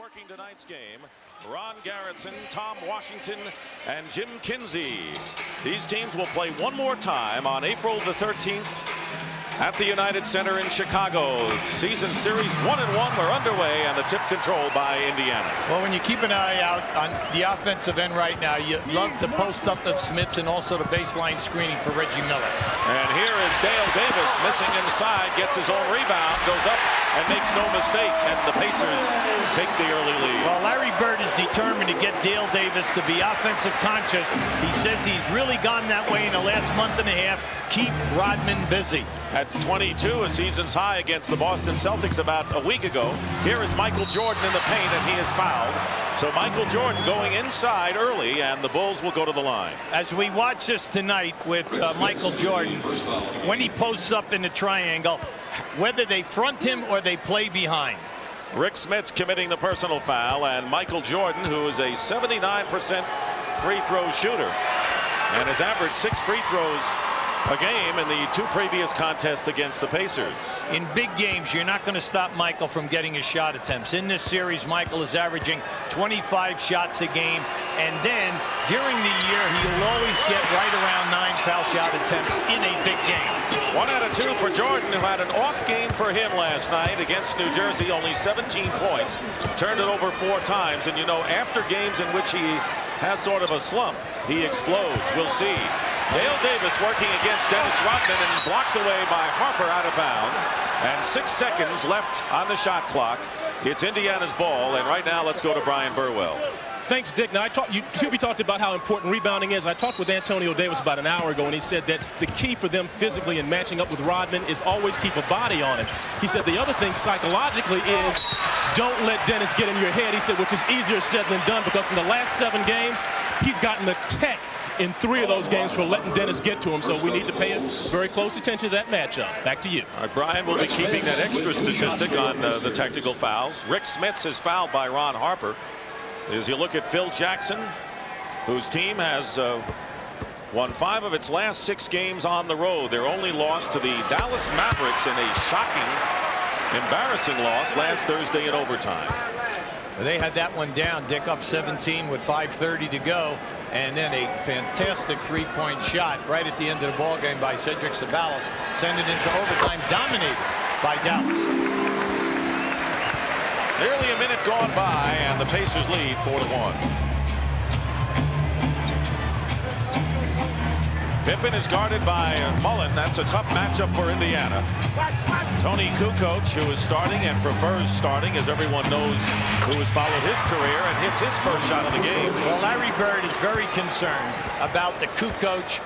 Working tonight's game, Ron Garretson, Tom Washington, and Jim Kinsey. These teams will play one more time on April the 13th at the United Center in Chicago. Season series 1-1 are underway, and the tip controlled by Indiana. Well, when you keep an eye out on the offensive end right now, you love the post up of Smits and also the baseline screening for Reggie Miller. And here is Dale Davis missing inside, gets his own rebound, goes up and makes no mistake, and the Pacers take the early lead. Well, Larry Bird is determined to get Dale Davis to be offensive conscious. He says he's really gone that way in the last month and a half. Keep Rodman busy. At 22, a season's high against the Boston Celtics about a week ago. Here is Michael Jordan in the paint, and he is fouled. So Michael Jordan going inside early, and the Bulls will go to the line. As we watch this tonight with Michael Jordan, when he posts up in the triangle, whether they front him or they play behind. Rick Smits committing the personal foul, and Michael Jordan, who is a 79% free throw shooter and has averaged 6 free throws a game in the 2 previous contests against the Pacers. In big games, you're not going to stop Michael from getting his shot attempts. In this series, Michael is averaging 25 shots a game, and then during the year, he'll always get right around 9 foul shot attempts in a big game. 1 out of 2 for Jordan, who had an off game for him last night against New Jersey, only 17 points, turned it over 4 times, and you know, after games in which he has sort of a slump, he explodes. We'll see. Dale Davis working against Dennis Rodman and blocked away by Harper out of bounds, and 6 seconds left on the shot clock. It's Indiana's ball, and right now let's go to Brian Burwell. Thanks, Dick. Now, we talked about how important rebounding is. I talked with Antonio Davis about an hour ago, and he said that the key for them physically in matching up with Rodman is always keep a body on him. He said the other thing psychologically is don't let Dennis get in your head. He said, which is easier said than done, because in the last 7 games, he's gotten the tech in 3 of those games for letting Dennis get to him. So we need to pay very close attention to that matchup. Back to you. All right, Brian will be keeping that extra statistic on the technical fouls. Rick Smits is fouled by Ron Harper. As you look at Phil Jackson, whose team has won 5 of its last 6 games on the road. Their only loss to the Dallas Mavericks in a shocking, embarrassing loss last Thursday in overtime. They had that one down, Dick, up 17 with 5:30 to go, and then a fantastic 3-point shot right at the end of the ball game by Cedric Ceballos, send it into overtime, dominated by Dallas. Nearly a minute gone by, and the Pacers lead 4-1. Pippen is guarded by Mullen. That's a tough matchup for Indiana. Tony Kukoc, who is starting and prefers starting, as everyone knows, who has followed his career and hits his first shot of the game. Well, Larry Bird is very concerned about the Kukoc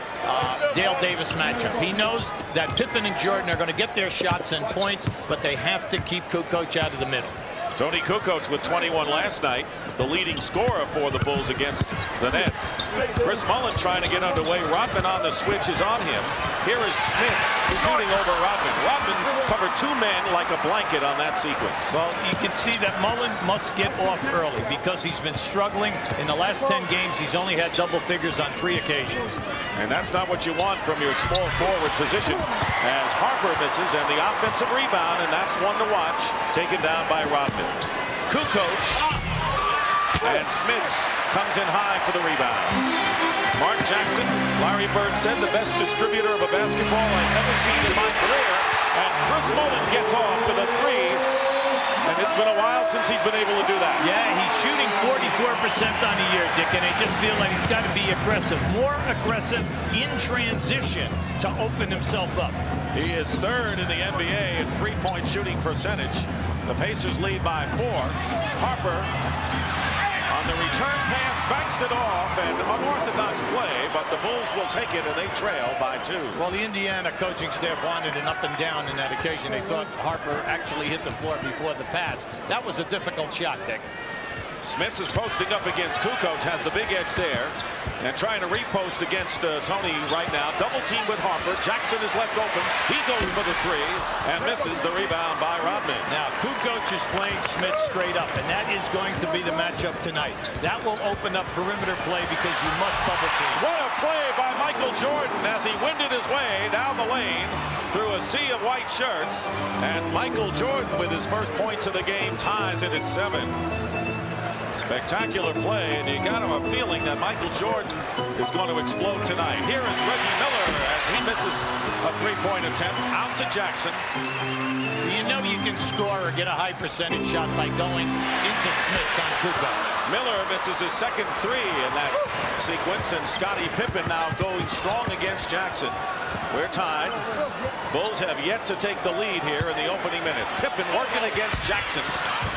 Dale Davis matchup. He knows that Pippen and Jordan are going to get their shots and points, but they have to keep Kukoc out of the middle. Tony Kukoc with 21 last night, the leading scorer for the Bulls against the Nets. Chris Mullin trying to get underway. Rodman on the switch is on him. Here is Smits shooting over Rodman. Rodman covered 2 men like a blanket on that sequence. Well, you can see that Mullin must get off early because he's been struggling. In the last 10 games, he's only had double figures on 3 occasions. And that's not what you want from your small forward position, as Harper misses, and the offensive rebound, and that's one to watch, taken down by Rodman. Kukoc, and Smits comes in high for the rebound. Mark Jackson, Larry Bird said, the best distributor of a basketball I've ever seen in my career, and Chris Mullin gets off with a 3, and it's been a while since he's been able to do that. Yeah, he's shooting 44% on the year, Dick, and I just feel like he's got to be aggressive, more aggressive in transition to open himself up. He is 3rd in the NBA in 3-point shooting percentage. The Pacers lead by 4. Harper on the return pass backs it off, and unorthodox play, but the Bulls will take it, and they trail by 2. Well, the Indiana coaching staff wanted an up and down in that occasion. They thought Harper actually hit the floor before the pass. That was a difficult shot, Dick. Smits is posting up against Kukoc, has the big edge there, and trying to repost against Tony right now. Double team with Harper. Jackson is left open. He goes for the three and misses the rebound by Rodman. Now, Kukoc is playing Smits straight up, and that is going to be the matchup tonight. That will open up perimeter play because you must double team. What a play by Michael Jordan as he winded his way down the lane through a sea of white shirts. And Michael Jordan, with his first points of the game, ties it at 7. Spectacular play, and you got a feeling that Michael Jordan is going to explode tonight. Here is Reggie Miller, and he misses a three-point attempt out to Jackson. You know you can score or get a high percentage shot by going into Smits on Kukoc. Miller misses his second three in that sequence, and Scottie Pippen now going strong against Jackson. We're tied. Bulls have yet to take the lead here in the opening minutes. Pippen working against Jackson,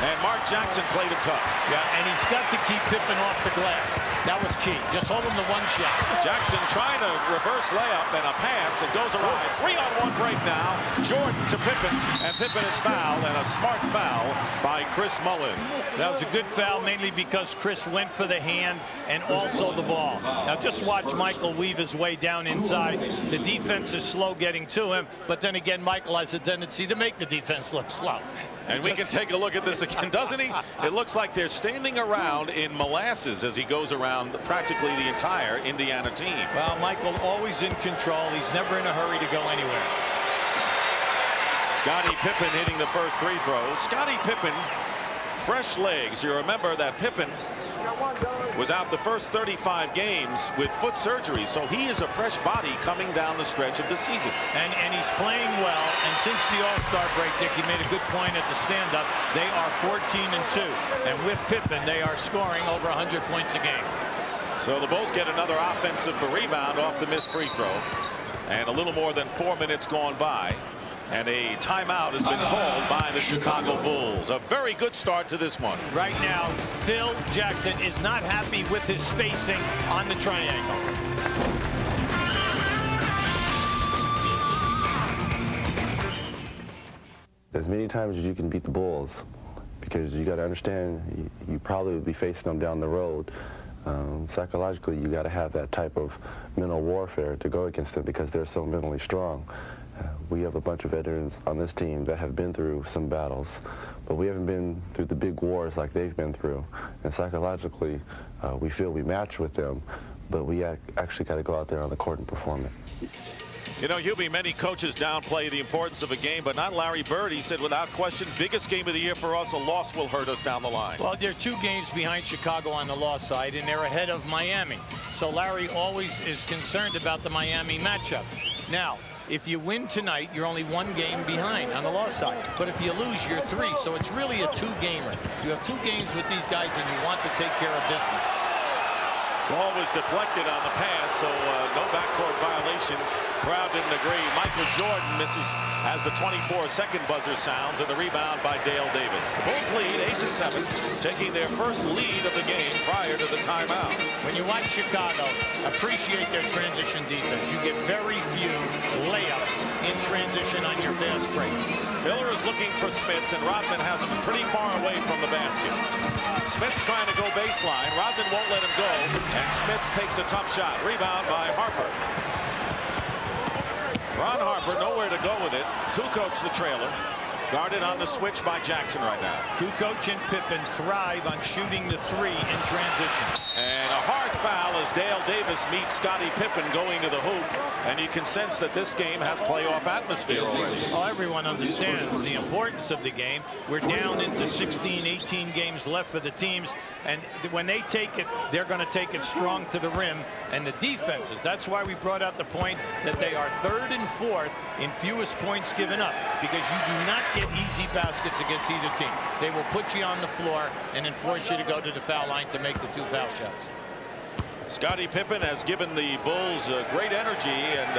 and Mark Jackson played him tough. Yeah, and he's got to keep Pippen off the glass. That was key. Just hold him to one shot. Jackson trying to reverse layup and a pass. It goes awry. 3-on-1 break now. Jordan to Pippen, and Pippen is fouled, and a smart foul by Chris Mullin. That was a good foul, mainly because Chris went for the hand and also the ball. Now just watch Michael weave his way down inside. The defense is slow getting to him, but then again, Michael has a tendency to make the defense look slow. And we can take a look at this again, doesn't he? It looks like they're standing around in molasses as he goes around practically the entire Indiana team. Well, Michael always in control. He's never in a hurry to go anywhere. Scottie Pippen hitting the first free throw. Scottie Pippen, fresh legs. You remember that Pippen was out the first 35 games with foot surgery, so he is a fresh body coming down the stretch of the season. And he's playing well, and since the All-Star break, Dick, you made a good point at the stand-up. They are 14-2, and with Pippen, they are scoring over 100 points a game. So the Bulls get another offensive rebound off the missed free throw, and a little more than 4 minutes gone by. And a timeout has been called by the Chicago Bulls. A very good start to this one. Right now, Phil Jackson is not happy with his spacing on the triangle. As many times as you can beat the Bulls, because you got to understand, you probably will be facing them down the road. Psychologically, you got to have that type of mental warfare to go against them because they're so mentally strong. We have a bunch of veterans on this team that have been through some battles, but we haven't been through the big wars like they've been through. And psychologically, we feel we match with them, but we actually got to go out there on the court and perform it. You know, Hubie, many coaches downplay the importance of a game, but not Larry Bird. He said, without question, biggest game of the year for us. A loss will hurt us down the line. Well, they're 2 games behind Chicago on the loss side, and they're ahead of Miami. So Larry always is concerned about the Miami matchup. Now, if you win tonight, you're only 1 game behind on the loss side. But if you lose, you're 3. So it's really a 2-gamer. You have 2 games with these guys, and you want to take care of business. Ball was deflected on the pass, so no backcourt violation. Crowd didn't agree. Michael Jordan misses as the 24-second buzzer sounds, and the rebound by Dale Davis. The Bulls lead 8-7, taking their first lead of the game prior to the timeout. When you watch Chicago, appreciate their transition defense. You get very few layups in transition on your fast break. Miller is looking for Smits, and Rodman has him pretty far away from the basket. Smits trying to go baseline. Rodman won't let him go, and Smits takes a tough shot. Rebound by Harper. Ron Harper nowhere to go with it. Kukoc the trailer. Guarded on the switch by Jackson right now. Kukoc and Pippen thrive on shooting the 3 in transition. And a hard foul as Dale Davis meets Scottie Pippen going to the hoop. And you can sense that this game has playoff atmosphere already. Well, everyone understands the importance of the game. We're down into 16, 18 games left for the teams. And when they take it, they're going to take it strong to the rim. And the defenses, that's why we brought out the point that they are 3rd and 4th in fewest points given up. Because you do not get easy baskets against either team. They will put you on the floor and then force you to go to the foul line to make the 2 foul shots. Scottie Pippen has given the Bulls great energy, and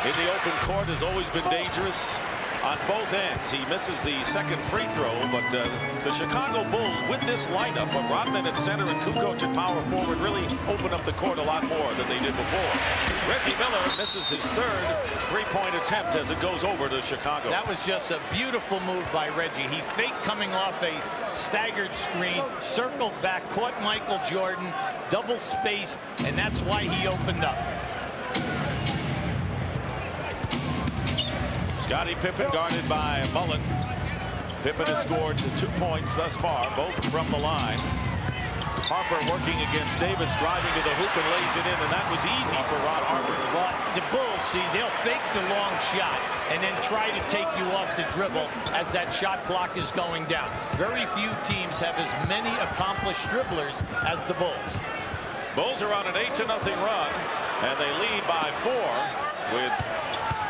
in the open court has always been dangerous. on both ends. He misses the second free throw, but the Chicago Bulls with this lineup, but Rodman at center and Kukoc at power forward, really open up the court a lot more than they did before. Reggie Miller misses his third three-point attempt as it goes over to Chicago. That was just a beautiful move by Reggie. He faked coming off a staggered screen, circled back, caught Michael Jordan, double spaced, and that's why he opened up. Scottie Pippen guarded by Mullen. Pippen has scored 2 points thus far, both from the line. Harper working against Davis, driving to the hoop and lays it in, and that was easy for Ron Harper. But the Bulls, see, they'll fake the long shot and then try to take you off the dribble as that shot clock is going down. Very few teams have as many accomplished dribblers as the Bulls. Bulls are on an 8-0 run, and they lead by 4 with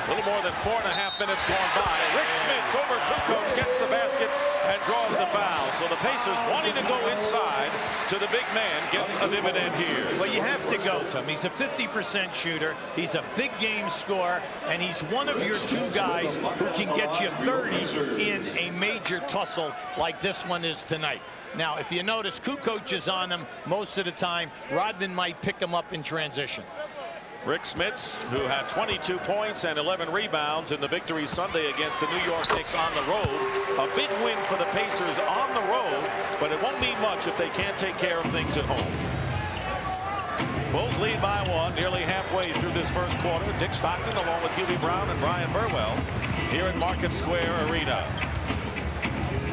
a little more than 4.5 minutes gone by. Rick Smits over Kukoc, gets the basket and draws the foul. So the Pacers, wanting to go inside to the big man, get a dividend here. Well, you have to go to him. He's a 50% shooter. He's a big game scorer, and he's one of your 2 guys who can get you 30 in a major tussle like this one is tonight. Now, if you notice, Kukoc is on him most of the time. Rodman might pick him up in transition. Rick Smits, who had 22 points and 11 rebounds in the victory Sunday against the New York Knicks on the road. A big win for the Pacers on the road, but it won't mean much if they can't take care of things at home. Bulls lead by 1, nearly halfway through this first quarter. Dick Stockton along with Hubie Brown and Brian Burwell here at Market Square Arena.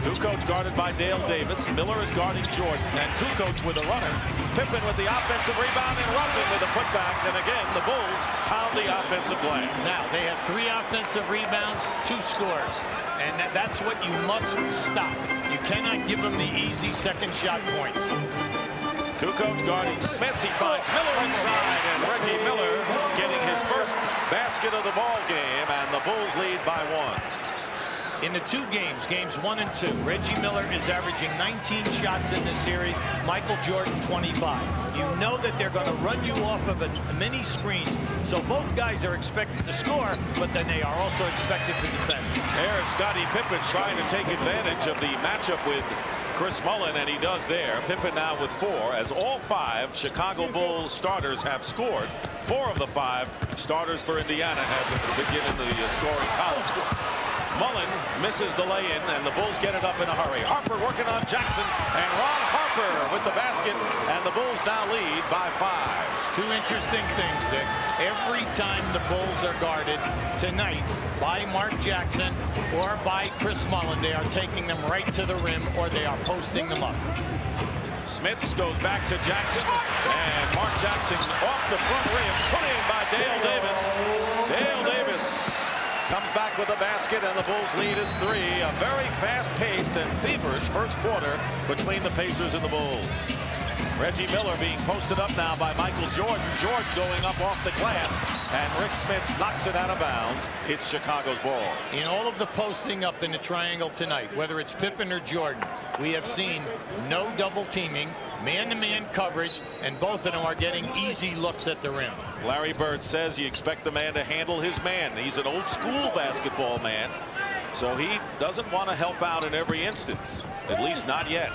Kukoc guarded by Dale Davis. Miller is guarding Jordan, and Kukoc with a runner. Pippen with the offensive rebound, and Rodman with a putback. And again, the Bulls pound the offensive glass. Now, they have 3 offensive rebounds, 2 scores. And that's what you must stop. You cannot give them the easy second shot points. Kukoc guarding Smits. He finds Miller inside, and Reggie Miller getting his first basket of the ball game, and the Bulls lead by 1. In the 2 games, games 1 and 2, Reggie Miller is averaging 19 shots in this series. Michael Jordan, 25. You know that they're going to run you off of a mini screen. So both guys are expected to score, but then they are also expected to defend. There's Scottie Pippen trying to take advantage of the matchup with Chris Mullin, and he does there. Pippen now with 4, as all 5 Chicago Bulls starters have scored. 4 of the 5 starters for Indiana have been in the scoring column. Mullin misses the lay-in, and the Bulls get it up in a hurry. Harper working on Jackson, and Ron Harper with the basket, and the Bulls now lead by 5. 2 interesting things, Dick. Every time the Bulls are guarded tonight by Mark Jackson or by Chris Mullin, they are taking them right to the rim, or they are posting them up. Smits goes back to Jackson, and Mark Jackson off the front rim, put in by Dale Davis. Dale Davis comes back with a basket, and the Bulls lead is 3. A very fast-paced and feverish first quarter between the Pacers and the Bulls. Reggie Miller being posted up now by Michael Jordan. Jordan going up off the glass, and Rick Smits knocks it out of bounds. It's Chicago's ball. In all of the posting up in the triangle tonight, whether it's Pippen or Jordan, we have seen no double teaming, man-to-man coverage, and both of them are getting easy looks at the rim. Larry Bird says you expect the man to handle his man. He's an old-school basketball man, so he doesn't want to help out in every instance, at least not yet.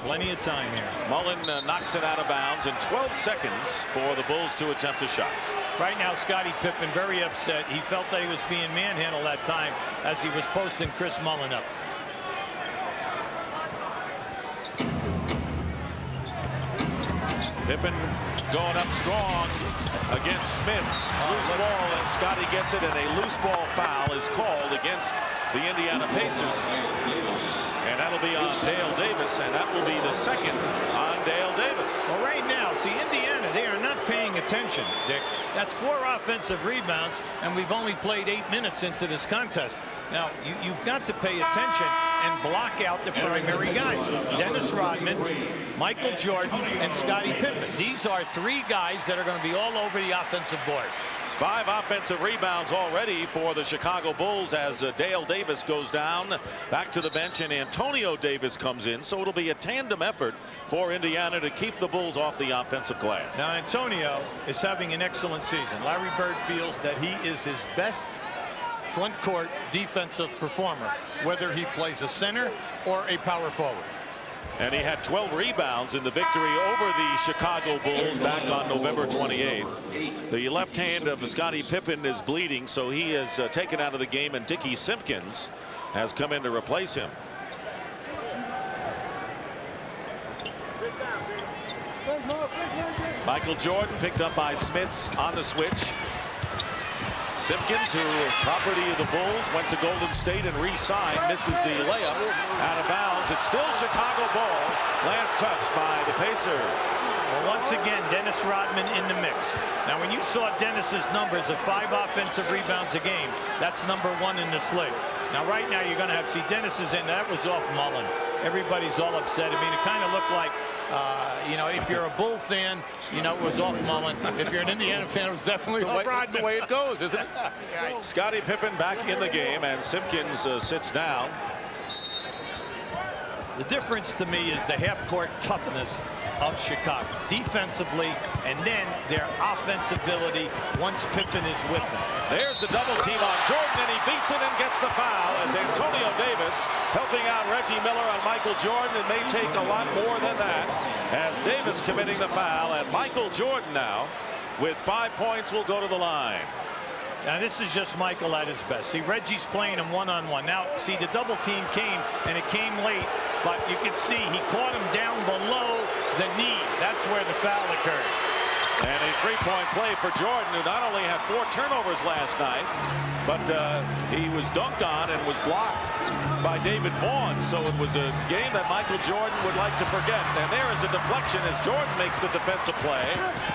Plenty of time here. Mullin knocks it out of bounds in 12 seconds for the Bulls to attempt a shot. Right now, Scottie Pippen very upset. He felt that he was being manhandled that time as he was posting Chris Mullin up. Pippen going up strong against Smits. Loose ball, and Scottie gets it, and a loose ball foul is called against the Indiana Pacers. And that'll be on Dale Davis, and that will be the second on Dale Davis. Well, right now, see, Indiana, they are not paying attention, Dick. That's 4 offensive rebounds, and we've only played 8 minutes into this contest. Now, you've got to pay attention and block out the primary guys. Dennis Rodman, Michael Jordan, and Scottie Pippen. These are 3 guys that are going to be all over the offensive board. 5 offensive rebounds already for the Chicago Bulls as Dale Davis goes down back to the bench, and Antonio Davis comes in. So it'll be a tandem effort for Indiana to keep the Bulls off the offensive glass. Now, Antonio is having an excellent season. Larry Bird feels that he is his best front court defensive performer, whether he plays a center or a power forward. And he had 12 rebounds in the victory over the Chicago Bulls back on November 28th. The left hand of Scottie Pippen is bleeding, so he is taken out of the game, and Dickie Simpkins has come in to replace him. Michael Jordan picked up by Smits on the switch. Simpkins, who property of the Bulls, went to Golden State and re-signed, misses the layup out of bounds. It's still Chicago ball. Last touch by the Pacers. Well, once again, Dennis Rodman in the mix. Now, when you saw Dennis's numbers of 5 offensive rebounds a game, that's #1 in this league. Now, right now, you're going to have to see Dennis is in. That was off Mullen. Everybody's all upset. I mean, it kind of looked like, you know, if you're a Bull fan, you know, it was off Mullen. If you're an Indiana fan, it was definitely off Rodman. That's the way it goes, isn't it? Scottie Pippen back in the game, and Simpkins sits down. The difference to me is the half-court toughness of Chicago defensively, and then their offensive ability once Pippen is with them. There's the double team on Jordan, and he beats it and gets the foul as Antonio Davis helping out Reggie Miller on Michael Jordan. It may take a lot more than that as Davis committing the foul, and Michael Jordan now with 5 points will go to the line. Now, this is just Michael at his best. See, Reggie's playing him one-on-one. Now, see, the double team came, and it came late, but you can see he caught him down below the knee. That's where the foul occurred. And a three-point play for Jordan, who not only had 4 turnovers last night, but he was dunked on and was blocked by David Vaughn. So it was a game that Michael Jordan would like to forget. And there is a deflection as Jordan makes the defensive play.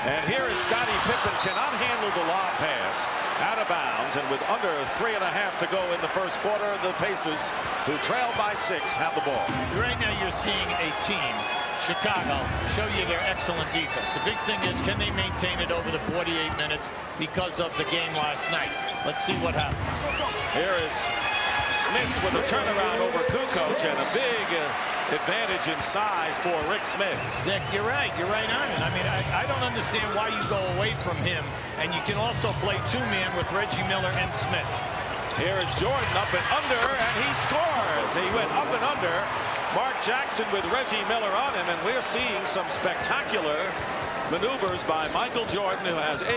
And here is Scottie Pippen, cannot handle the lob pass, out of bounds. And with under 3.5 to go in the first quarter, the Pacers, who trail by 6, have the ball. Right now you're seeing a team, Chicago, show you their excellent defense. The big thing is, can they maintain it over the 48 minutes because of the game last night? Let's see what happens. Here is Smits with a turnaround over Kukoc, and a big advantage in size for Rick Smits. Dick, you're right on it. I mean, I don't understand why you go away from him, and you can also play 2-man with Reggie Miller and Smits. Here is Jordan up and under, and he scores. He went up and under. Mark Jackson with Reggie Miller on him, and we're seeing some spectacular maneuvers by Michael Jordan, who has 8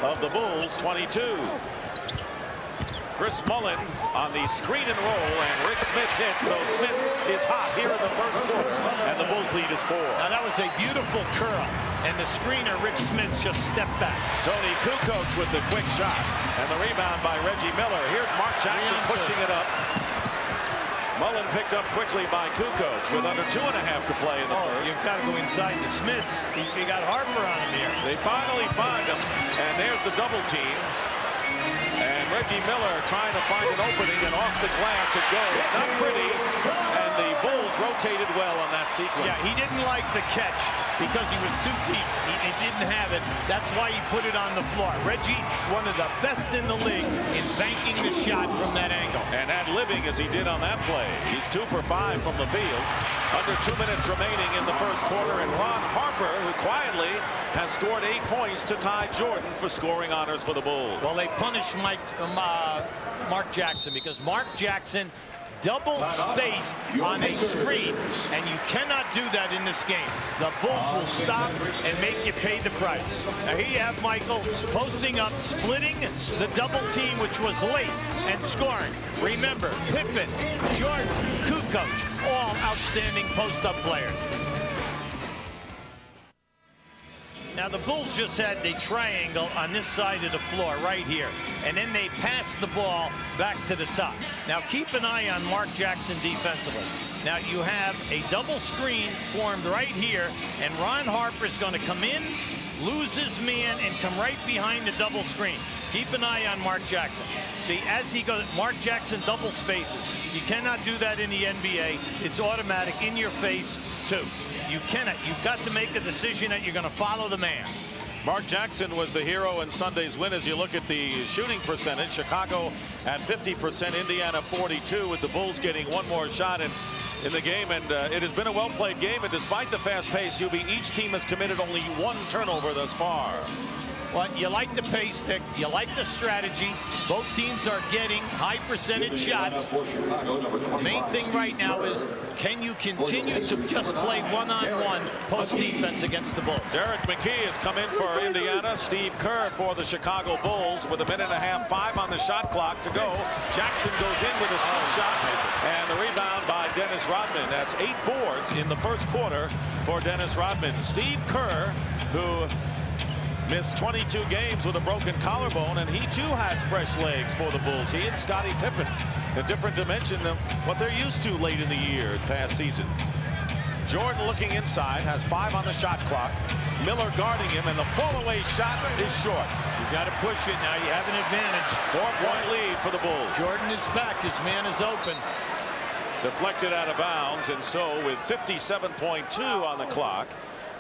of the Bulls' 22. Chris Mullen on the screen and roll, and Rick Smits hits, so Smits is hot here in the first quarter, and the Bulls lead is 4. Now, that was a beautiful curl, and the screener, Rick Smits, just stepped back. Tony Kukoc with the quick shot, and the rebound by Reggie Miller. Here's Mark Jackson pushing it up. Mullen picked up quickly by Kukoc with under 2.5 to play in the first. You've got to go inside the Smits. You got Harper on him here. They finally find him, and there's the double team. And Reggie Miller trying to find an opening, and off the glass it goes. Not pretty, and the Bulls rotated well on that sequence. Yeah, he didn't like the catch because he was too deep. He didn't have it. That's why he put it on the floor. Reggie, one of the best in the league in banking the shot from that angle. And ad-libbing as he did on that play. He's 2 for 5 from the field. Under 2 minutes remaining in the first quarter, and Ron Harper, who quietly has scored 8 points to tie Jordan for scoring honors for the Bulls. Well, they punished Mark Jackson because Mark Jackson double-spaced on a screen, and you cannot do that in this game. The Bulls will stop and make you pay the price. Now, here you have Michael posting up, splitting the double team, which was late, and scoring. Remember, Pippen, Jordan, Kukoc, all outstanding post-up players. Now, the Bulls just had the triangle on this side of the floor right here, and then they passed the ball back to the top. Now, keep an eye on Mark Jackson defensively. Now, you have a double screen formed right here, and Ron Harper's going to come in, lose his man, and come right behind the double screen. Keep an eye on Mark Jackson. See, as he goes, Mark Jackson double spaces. You cannot do that in the NBA. It's automatic, in your face, too. You cannot. You've got to make a decision that you're going to follow the man. Mark Jackson was the hero in Sunday's win. As you look at the shooting percentage, Chicago at 50%, Indiana 42, with the Bulls getting one more shot. And in the game, and it has been a well-played game. And despite the fast pace, Hubie, each team has committed only one turnover thus far. Well, you like the pace, Dick. You like the strategy. Both teams are getting high percentage shots. Main thing right now is, can you continue to just play one-on-one post defense against the Bulls? Derek McKee has come in for Indiana. Steve Kerr for the Chicago Bulls with 1.5, 5 on the shot clock to go. Jackson goes in with a scoop shot, and the rebound by Dennis Rodman. That's 8 boards in the first quarter for Dennis Rodman. Steve Kerr, who missed 22 games with a broken collarbone, and he too has fresh legs for the Bulls. He and Scottie Pippen, a different dimension than what they're used to late in the year, past seasons. Jordan looking inside, has 5 on the shot clock. Miller guarding him, and the fall-away shot is short. You got to push it now. You have an advantage. 4-point lead for the Bulls. Jordan is back. His man is open. Deflected out of bounds, and so with 57.2 on the clock,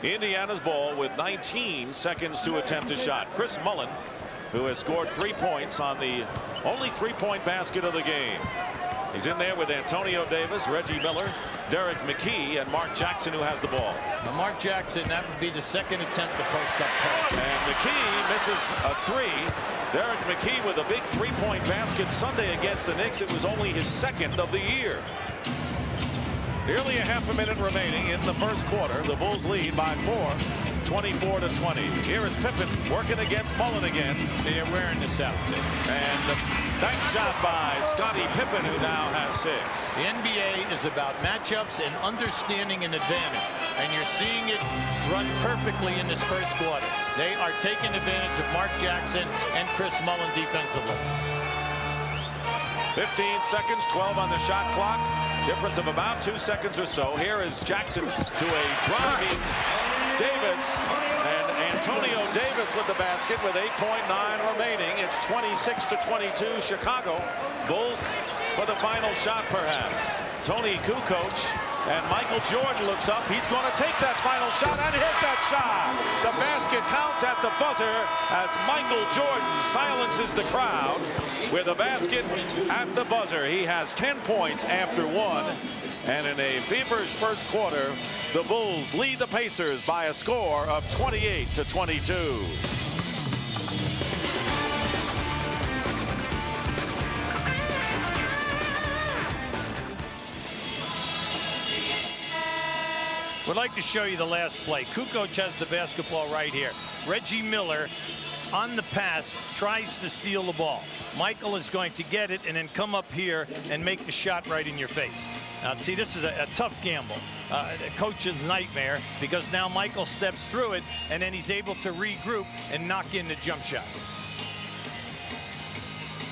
Indiana's ball with 19 seconds to attempt a shot. Chris Mullin, who has scored 3 points on the only 3-point basket of the game. He's in there with Antonio Davis, Reggie Miller, Derek McKee, and Mark Jackson, who has the ball. Now Mark Jackson, that would be the second attempt to post up top. And McKee misses a 3. Derek McKee with a big 3-point basket Sunday against the Knicks. It was only his second of the year. Nearly a half a minute remaining in the first quarter. The Bulls lead by 4, 24-20. Here is Pippen working against Mullin again. They're wearing this out. And the back shot by Scottie Pippen, who now has 6. The NBA is about matchups and understanding an advantage. And you're seeing it run perfectly in this first quarter. They are taking advantage of Mark Jackson and Chris Mullin defensively. 15 seconds, 12 on the shot clock. Difference of about 2 seconds or so. Here is Jackson to a driving Davis, and Antonio Davis with the basket with 8.9 remaining. It's 26-22 Chicago. Bulls for the final shot, perhaps. Tony Kukoc, and Michael Jordan looks up. He's going to take that final shot and hit that shot. The basket counts at the buzzer as Michael Jordan silences the crowd with a basket at the buzzer. He has 10 points after 1, and in a feverish first quarter, the Bulls lead the Pacers by a score of 28-22. Would like to show you the last play. Kukoc has the basketball right here. Reggie Miller on the pass tries to steal the ball. Michael is going to get it and then come up here and make the shot right in your face. Now, see, this is a tough gamble. The coach's nightmare, because now Michael steps through it and then he's able to regroup and knock in the jump shot.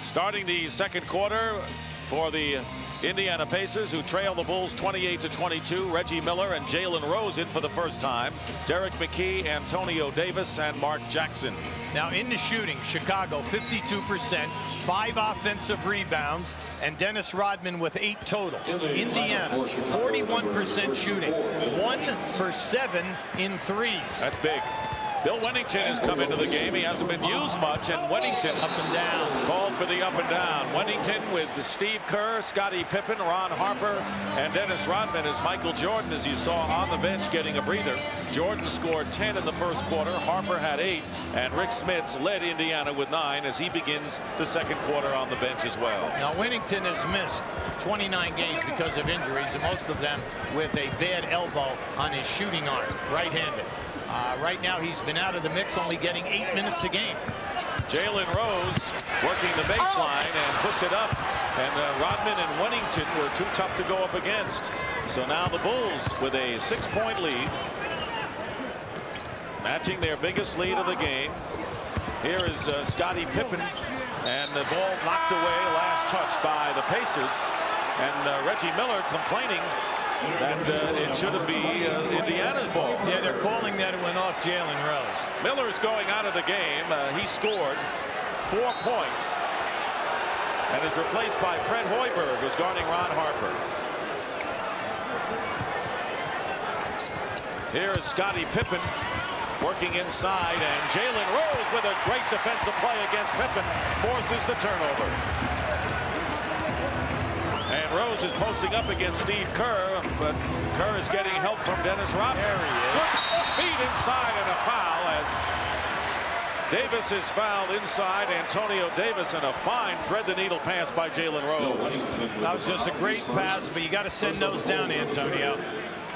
Starting the second quarter for the Indiana Pacers, who trail the Bulls 28-22. Reggie Miller and Jalen Rose in for the first time. Derek McKee, Antonio Davis, and Mark Jackson. Now in the shooting, Chicago 52%, 5 offensive rebounds, and Dennis Rodman with 8 total. Indiana 41% shooting, 1 for 7 in threes. That's big. Bill Wennington has come into the game. He hasn't been used much, and Wennington up and down. Called for the up and down. Wennington with Steve Kerr, Scottie Pippen, Ron Harper, and Dennis Rodman, as Michael Jordan, as you saw on the bench, getting a breather. Jordan scored 10 in the first quarter. Harper had 8, and Rick Smits led Indiana with 9 as he begins the second quarter on the bench as well. Now Wennington has missed 29 games because of injuries, and most of them with a bad elbow on his shooting arm, right-handed. Right now he's been out of the mix, only getting 8 minutes a game. Jalen Rose working the baseline and puts it up, and Rodman and Wennington were too tough to go up against. So now the Bulls with a 6-point lead, matching their biggest lead of the game. Here is Scottie Pippen, and the ball knocked away, last touch by the Pacers, and Reggie Miller complaining that it shouldn't be Indiana's ball. Yeah, they're calling that it went off Jalen Rose. Miller's going out of the game. He scored 4 points and is replaced by Fred Hoiberg, who's guarding Ron Harper. Here is Scottie Pippen working inside, and Jalen Rose with a great defensive play against Pippen forces the turnover. And Rose Rose is posting up against Steve Kerr, but Kerr is getting help from Dennis Rodman. There he is. Good feet inside and a foul as Davis is fouled inside. Antonio Davis, and a fine thread-the-needle pass by Jalen Rose. That was just a great pass, but you got to send those down, Antonio.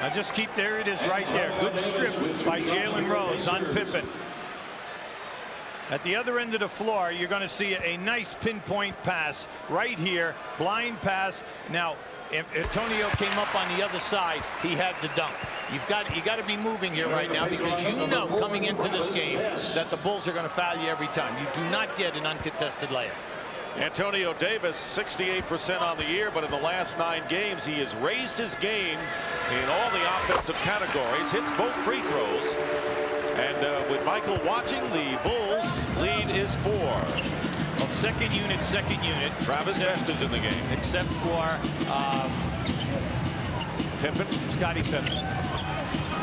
Now just keep, there it is right there. Good strip by Jalen Rose on Pippen. At the other end of the floor, you're going to see a nice pinpoint pass right here, blind pass. Now, if Antonio came up on the other side, he had the dunk. You got to be moving here right now, because you know coming into this game that the Bulls are going to foul you every time. You do not get an uncontested layup. Antonio Davis, 68% on the year, but in the last 9 games, he has raised his game in all the offensive categories, hits both free throws. And with Michael watching, the Bulls lead is 4. Well, second unit. Travis Best is in the game. Except for Pippen. Scottie Pippen.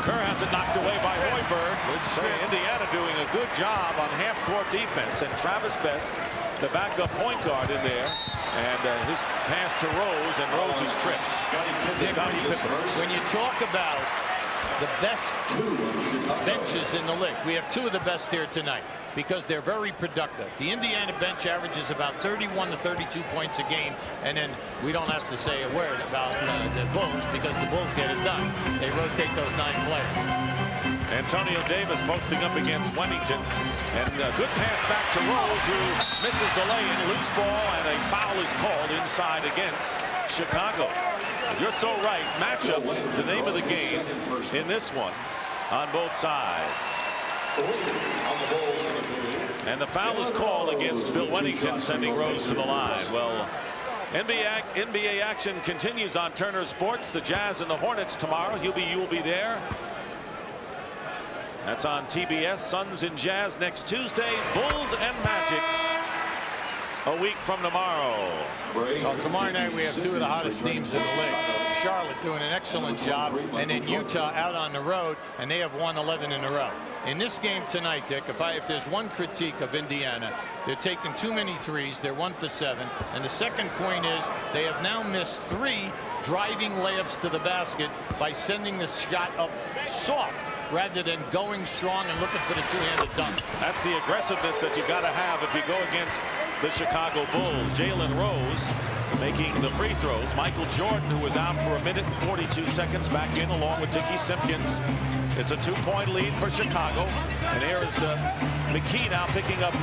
Kerr has it knocked away by Hoiberg. Indiana doing a good job on half-court defense. And Travis Best, the backup point guard in there. And his pass to Rose, and Rose's trip. Scottie Pippen. When you talk about the best benches in the league, we have 2 of the best here tonight because they're very productive. The Indiana bench averages about 31 to 32 points a game, and then we don't have to say a word about the Bulls, because the Bulls get it done. They rotate those 9 players. Antonio Davis posting up against Wennington, and a good pass back to Rose, who misses the lay-in. Loose ball, and a foul is called inside against Chicago. You're so right. Matchups, the name of the game in this one on both sides. And the foul is called against Bill Wennington, sending Rose to the line. Well, NBA action continues on Turner Sports. The Jazz and the Hornets tomorrow. You'll be there. That's on TBS. Suns and Jazz next Tuesday. Bulls and Magic a week from tomorrow. Well, tomorrow night we have 2 of the hottest teams in the league. Charlotte doing an excellent job, and then Utah out on the road, and they have won 11 in a row. In this game tonight, Dick, if there's one critique of Indiana, they're taking too many threes. They're 1 for 7. And the second point is they have now missed 3 driving layups to the basket by sending the shot up soft rather than going strong and looking for the two-handed dunk. That's the aggressiveness that you got to have if you go against the Chicago Bulls. Jalen Rose making the free throws. Michael Jordan, who was out for 1 minute and 42 seconds, back in along with Dickie Simpkins. It's a 2-point lead for Chicago. And here is McKee now picking up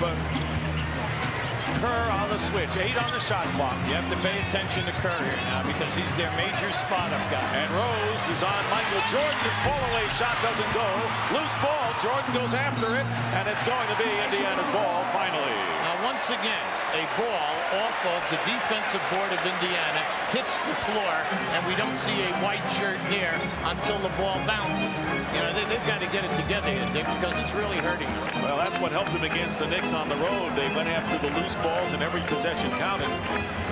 Kerr on the switch. 8 on the shot clock. You have to pay attention to Kerr here now, because he's their major spot-up guy. And Rose is on Michael Jordan. His fall-away shot doesn't go. Loose ball. Jordan goes after it, and it's going to be Indiana's ball finally. Now, once again, a ball off of the defensive board of Indiana hits the floor, and we don't see a white shirt there until the ball bounces. You know, they've got to get it together, Dick, because it's really hurting them. Well, that's what helped them against the Knicks on the road. They went after the loose balls, and every possession counted.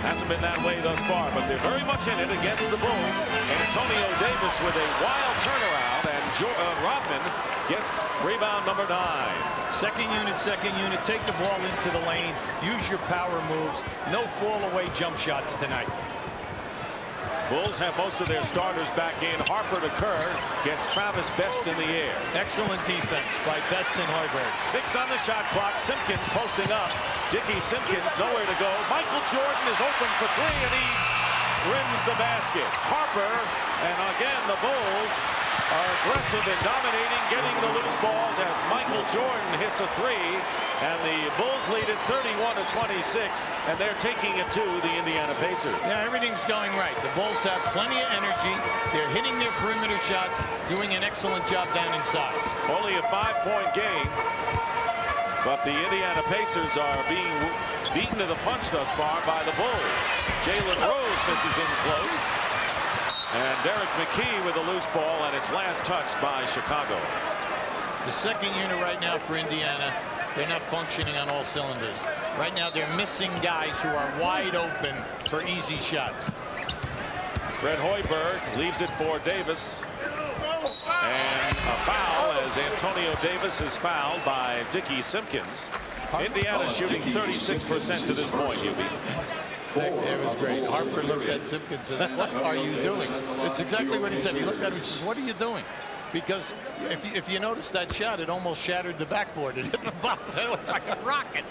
Hasn't been that way thus far, but they're very much in it against the Bulls. Antonio Davis with a wild turnaround, and Rodman gets rebound number 9. Second unit, take the ball into the lane, use your power moves, no fall-away jump shots tonight. Bulls have most of their starters back in. Harper to Kerr, gets Travis Best in the air. Excellent defense by Best and Hoiberg. 6 on the shot clock. Simpkins posting up. Dickie Simpkins nowhere to go. Michael Jordan is open for 3, and he rims the basket. Harper, and again the Bulls are aggressive and dominating, getting the loose balls as Michael Jordan hits a 3, and the Bulls lead it 31-26, and they're taking it to the Indiana Pacers. Yeah, everything's going right. The Bulls have plenty of energy. They're hitting their perimeter shots, doing an excellent job down inside. Only a 5-point game, but the Indiana Pacers are being beaten to the punch thus far by the Bulls. Jalen Rose misses in close. And Derek McKee with a loose ball, and it's last touched by Chicago. The second unit right now for Indiana, they're not functioning on all cylinders. Right now they're missing guys who are wide open for easy shots. Fred Hoiberg leaves it for Davis. And a foul as Antonio Davis is fouled by Dickie Simpkins. Indiana shooting 36% to this point, Hubie. Dick, it was great. Harper looked at Simpkins and said, what are you doing? It's exactly what he said. He looked at him and says, what are you doing? Because if you notice that shot, it almost shattered the backboard. It hit the box. It looked like a rocket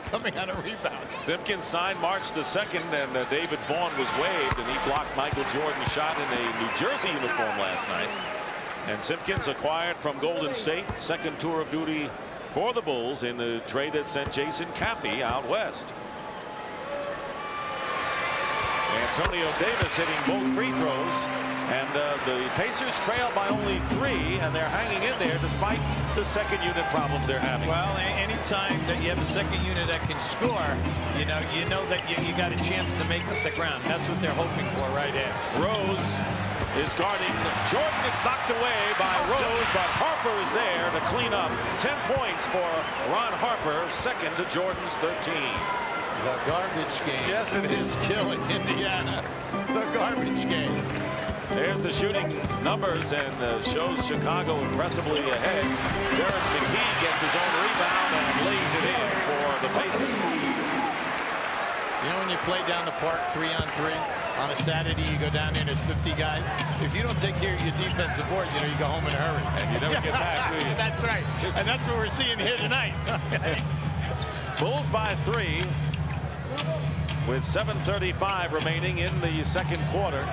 coming on a rebound. Simpkins signed March the 2nd, and David Vaughn was waived, and he blocked Michael Jordan's shot in a New Jersey uniform last night. And Simpkins acquired from Golden State, second tour of duty for the Bulls in the trade that sent Jason Caffey out west. Antonio Davis hitting both free throws, and the Pacers trail by only 3, and they're hanging in there despite the second unit problems they're having. Well, anytime that you have a second unit that can score, you know that you got a chance to make up the ground. That's what they're hoping for right here. Rose is guarding Jordan. It's knocked away by Rose, but Harper is there to clean up. 10 points for Ron Harper, second to Jordan's 13. The garbage game. Yes, it is. Killing Indiana. The garbage game. There's the shooting numbers, and shows Chicago impressively ahead. Derek McKee gets his own rebound and lays it in for the Pacers. You know when you play down the park 3-on-3 on a Saturday, you go down there and there's 50 guys. If you don't take care of your defensive board, you go home in a hurry. And you never get back, do you? That's right. And that's what we're seeing here tonight. Bulls by 3 with 7:35 remaining in the second quarter.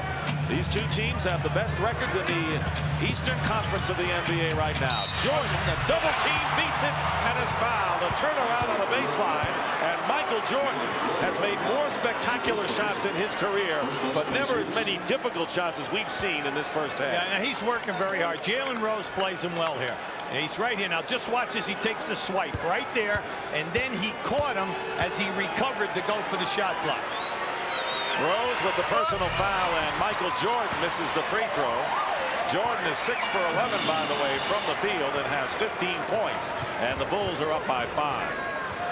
These two teams have the best records in the Eastern Conference of the NBA right now. Jordan, a double team, beats it and is fouled. A turnaround on the baseline, and Michael Jordan has made more spectacular shots in his career, but never as many difficult shots as we've seen in this first half. Yeah, now he's working very hard. Jalen Rose plays him well here. And he's right here now. Just watch as he takes the swipe right there, and then he caught him as he recovered to go for the shot block. Rose with the personal foul, and Michael Jordan misses the free throw. Jordan is 6 for 11, by the way, from the field, and has 15 points, and the Bulls are up by 5.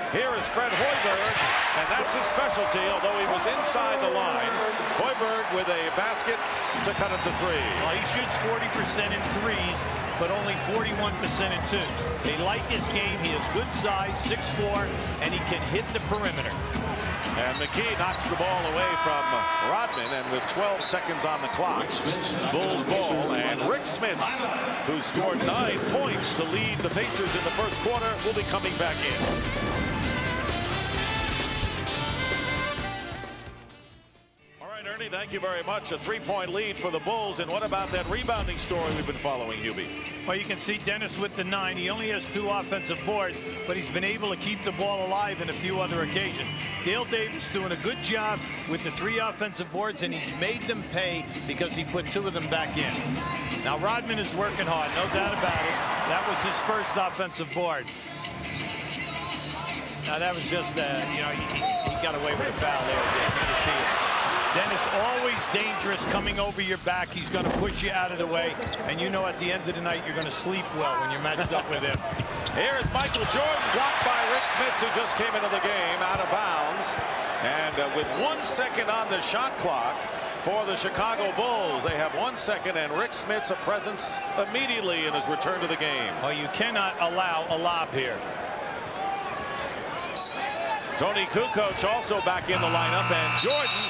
Here is Fred Hoiberg, and that's his specialty, although he was inside the line. Hoiberg with a basket to cut it to 3. Well, he shoots 40% in threes, but only 41% in twos. They like his game. He has good size, 6'4", and he can hit the perimeter. And McKee knocks the ball away from Rodman, and with 12 seconds on the clock, Bulls ball, and Rick Smits, who scored 9 points to lead the Pacers in the first quarter, will be coming back in. Ernie, thank you very much. A 3-point lead for the Bulls. And what about that rebounding story we've been following, Hubie? Well, you can see Dennis with the 9. He only has 2 offensive boards, but he's been able to keep the ball alive in a few other occasions. Dale Davis doing a good job with the 3 offensive boards, and he's made them pay because he put 2 of them back in. Now, Rodman is working hard, no doubt about it. That was his first offensive board. Now, that was just, he got away with a foul there. You can see it. Dennis always dangerous coming over your back. He's going to push you out of the way. And you know at the end of the night, you're going to sleep well when you're matched up with him. Here is Michael Jordan, blocked by Rick Smits, who just came into the game out of bounds. And with 1 second on the shot clock for the Chicago Bulls, they have 1 second, and Rick Smits a presence immediately in his return to the game. Oh, you cannot allow a lob here. Tony Kukoc also back in the lineup, and Jordan,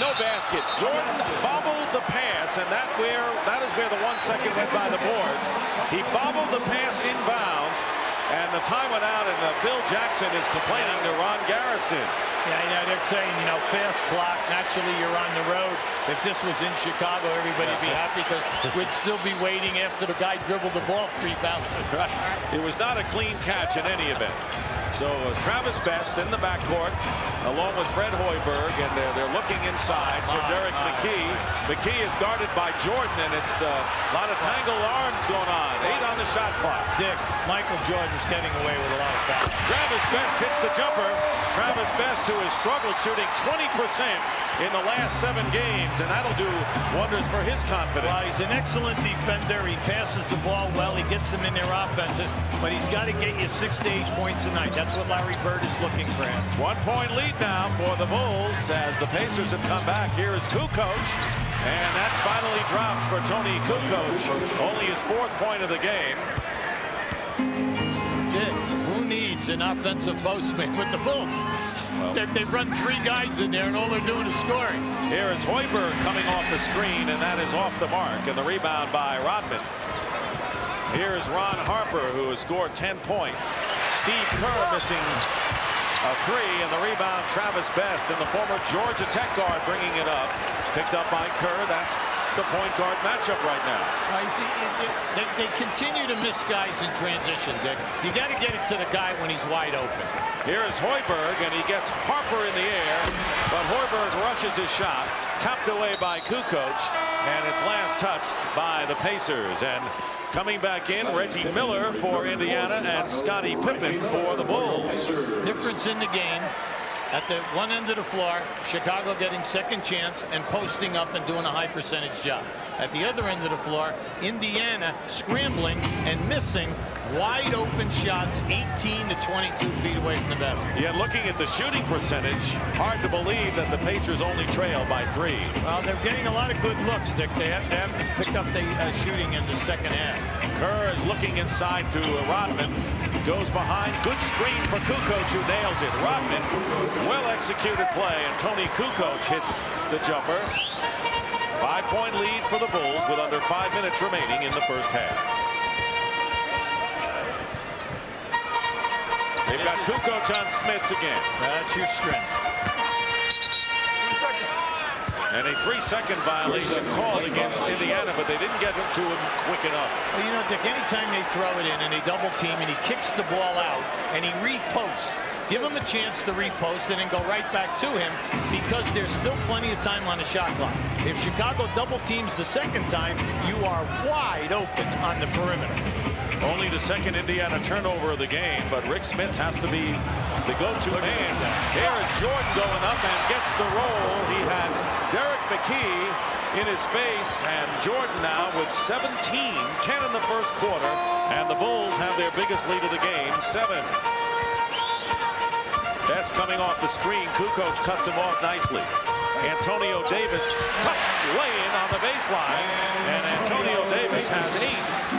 no basket. Jordan bobbled the pass, and that is where the 1 second went by the boards. He bobbled the pass inbounds, and the time went out, and Phil Jackson is complaining to Ron Garretson. Yeah, they're saying, fast clock. Naturally, you're on the road. If this was in Chicago, everybody would be happy because we'd still be waiting after the guy dribbled the ball 3 bounces. Right. It was not a clean catch in any event. So Travis Best in the backcourt, along with Fred Hoiberg, and they're looking inside for Derek McKee. McKee is guarded by Jordan, and it's a lot of tangled arms going on. 8 on the shot clock. Dick, Michael Jordan's getting away with a lot of fouls. Travis Best hits the jumper. Travis Best, who has struggled shooting 20% in the last 7 games, and that'll do wonders for his confidence. Well, he's an excellent defender. He passes the ball well. He gets them in their offenses, but he's got to get you 6 to 8 points a night. That's what Larry Bird is looking for him. 1 point lead now for the Bulls as the Pacers have come back. Here is Kukoc, and that finally drops for Tony Kukoc. Only his 4th point of the game. Dick, who needs is an offensive postman with the Bulls. They've run 3 guys in there, and all they're doing is scoring. Here is Hoiberg coming off the screen, and that is off the mark, and the rebound by Rodman. Here is Ron Harper, who has scored 10 points. Steve Kerr missing a 3, and the rebound Travis Best, and the former Georgia Tech guard bringing it up. Picked up by Kerr. That's the point guard matchup right now. You see, they continue to miss guys in transition, Dick. You got to get it to the guy when he's wide open. Here is Hoiberg, and he gets Harper in the air, but Hoiberg rushes his shot, tapped away by Kukoc, and it's last touched by the Pacers. And coming back in, Reggie Miller for Indiana and Scottie Pippen for the Bulls. Difference in the game. At the one end of the floor, Chicago getting second chance and posting up and doing a high percentage job. At the other end of the floor, Indiana scrambling and missing wide open shots 18 to 22 feet away from the basket. Yet looking at the shooting percentage, hard to believe that the Pacers only trail by 3. Well, they're getting a lot of good looks, Dick. They have picked up the shooting in the second half. Kerr is looking inside to Rodman. Goes behind. Good screen for Kukoc, who nails it. Rodman, well-executed play, and Tony Kukoc hits the jumper. 5-point lead for the Bulls with under 5 minutes remaining in the first half. They've got Kukoc on Smits again. That's your strength. And a 3-second violation called against Indiana, but they didn't get it to him quick enough. Well, you know, Dick, anytime they throw it in and they double team and he kicks the ball out and he reposts, give him a chance to repost and then go right back to him, because there's still plenty of time on the shot clock. If Chicago double teams the second time, you are wide open on the perimeter. Only the second Indiana turnover of the game, but Rick Smits has to be the go-to man. Here is Jordan going up and gets the roll. He had Derek McKee in his face, and Jordan now with 17, 10 in the first quarter, and the Bulls have their biggest lead of the game, 7. Best coming off the screen. Kukoc cuts him off nicely. Antonio Davis, tough lay-in on the baseline, and Antonio Davis has 8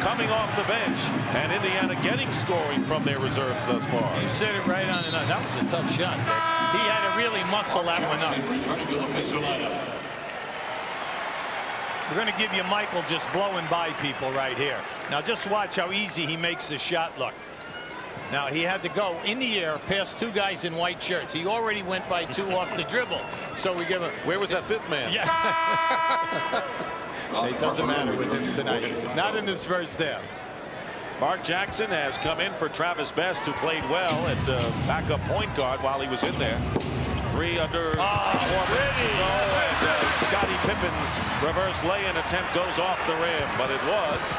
coming off the bench, and Indiana getting scoring from their reserves thus far. You said it right on and on. That was a tough shot, Dick. He had to really muscle that one up. We're going to give you Michael just blowing by people right here. Now just watch how easy he makes the shot look. Now he had to go in the air past 2 guys in white shirts. He already went by 2 off the dribble. So we give him. Where was that 5th man? Yeah. It doesn't matter with him tonight. Not in this first half. Mark Jackson has come in for Travis Best, who played well at backup point guard while he was in there. 3 under 4 minutes to go, and Scottie Pippen's reverse lay-in attempt goes off the rim, but it was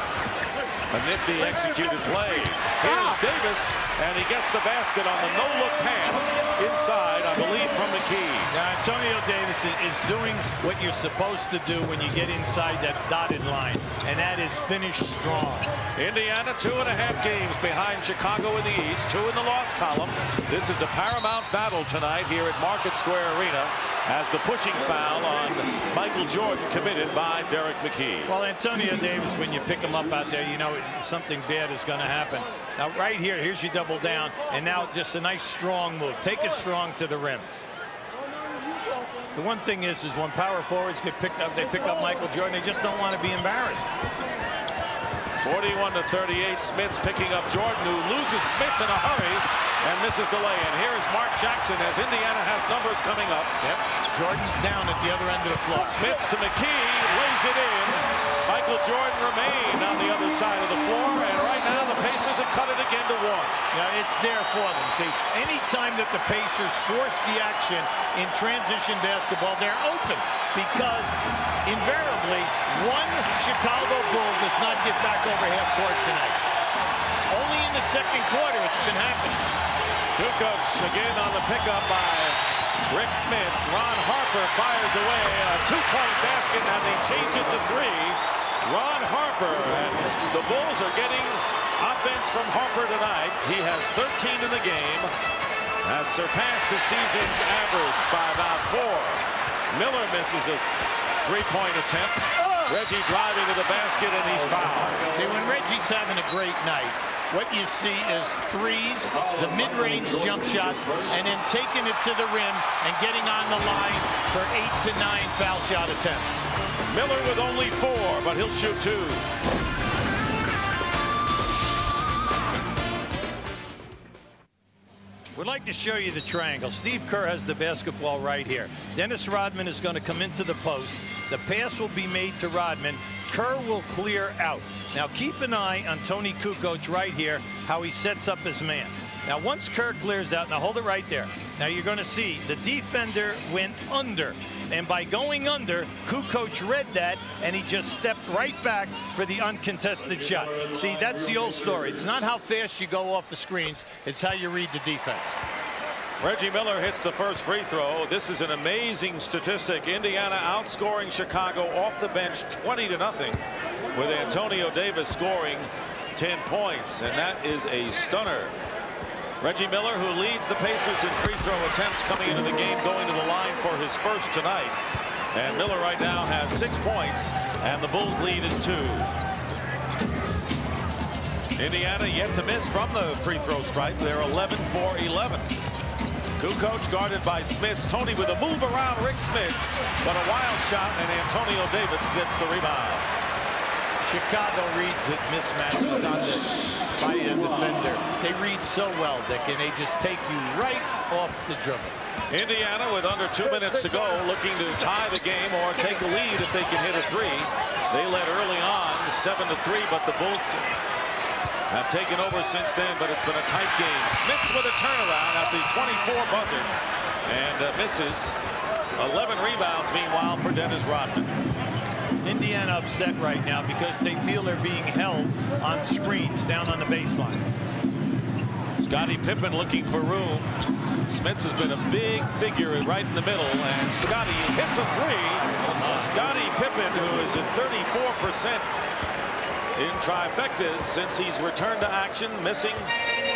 a nifty executed play. Here's Davis, and he gets the basket on the no-look pass inside, I believe, from McKee. Now, Antonio Davis is doing what you're supposed to do when you get inside that dotted line, and that is finish strong. Indiana 2.5 games behind Chicago in the East, 2 in the loss column. This is a paramount battle tonight here at Market Square Arena, as the pushing foul on Michael Jordan committed by Derek McKee. Well, Antonio Davis, when you pick him up out there, you know something bad is going to happen. Now, right here, here's your double down, and now just a nice strong move. Take it strong to the rim. The one thing is when power forwards get picked up, they pick up Michael Jordan, they just don't want to be embarrassed. 41-38, Smits picking up Jordan, who loses Smits in a hurry and misses the lay-in. Here is Mark Jackson as Indiana has numbers coming up. Yep. Jordan's down at the other end of the floor. Smits to McKee, lays it in. Michael Jordan remained on the other side of the floor, and right now the Pacers have cut it again to 1. Yeah, it's there for them. See, anytime that the Pacers force the action in transition basketball, they're open, because invariably one Chicago Bull does not get back over half court tonight. Only in the second quarter it's been happening. Kukoc again on the pickup by Rick Smits. Ron Harper fires away a 2-point basket, and they change it to 3. Ron Harper, and the Bulls are getting offense from Harper tonight. He has 13 in the game, has surpassed his season's average by about 4. Miller misses a 3-point attempt. Reggie driving to the basket, and he's fouled. See, when Reggie's having a great night, what you see is threes, the mid-range jump shots, and then taking it to the rim and getting on the line for 8 to 9 foul shot attempts. Miller with only 4, but he'll shoot 2. We'd like to show you the triangle. Steve Kerr has the basketball right here. Dennis Rodman is going to come into the post. The pass will be made to Rodman. Kerr will clear out. Now keep an eye on Toni Kukoc right here, how he sets up his man. Now once Kerr clears out, now hold it right there. Now you're going to see the defender went under. And by going under, Kukoc read that, and he just stepped right back for the uncontested shot. See, that's the old story. It's not how fast you go off the screens, it's how you read the defense. Reggie Miller hits the first free throw. This is an amazing statistic. Indiana outscoring Chicago off the bench 20-0, with Antonio Davis scoring 10 points, and that is a stunner. Reggie Miller, who leads the Pacers in free throw attempts coming into the game, going to the line for his first tonight. And Miller right now has 6 points, and the Bulls lead is 2. Indiana yet to miss from the free throw stripe. They're 11 for 11. Kukoc guarded by Smith. Tony with a move around Rick Smith, but a wild shot, and Antonio Davis gets the rebound. Chicago reads the mismatches on the by-end defender. They read so well, Dick, and they just take you right off the dribble. Indiana with under 2 minutes to go, looking to tie the game or take a lead if they can hit a 3. They led early on 7-3, but the Bulls have taken over since then, but it's been a tight game. Smith with a turnaround at the 24 buzzer and misses. 11 rebounds, meanwhile, for Dennis Rodman. Indiana upset right now because they feel they're being held on screens down on the baseline. Scottie Pippen looking for room. Smith has been a big figure right in the middle, and Scottie hits a 3. Scottie Pippen, who is at 34% in trifectas since he's returned to action, missing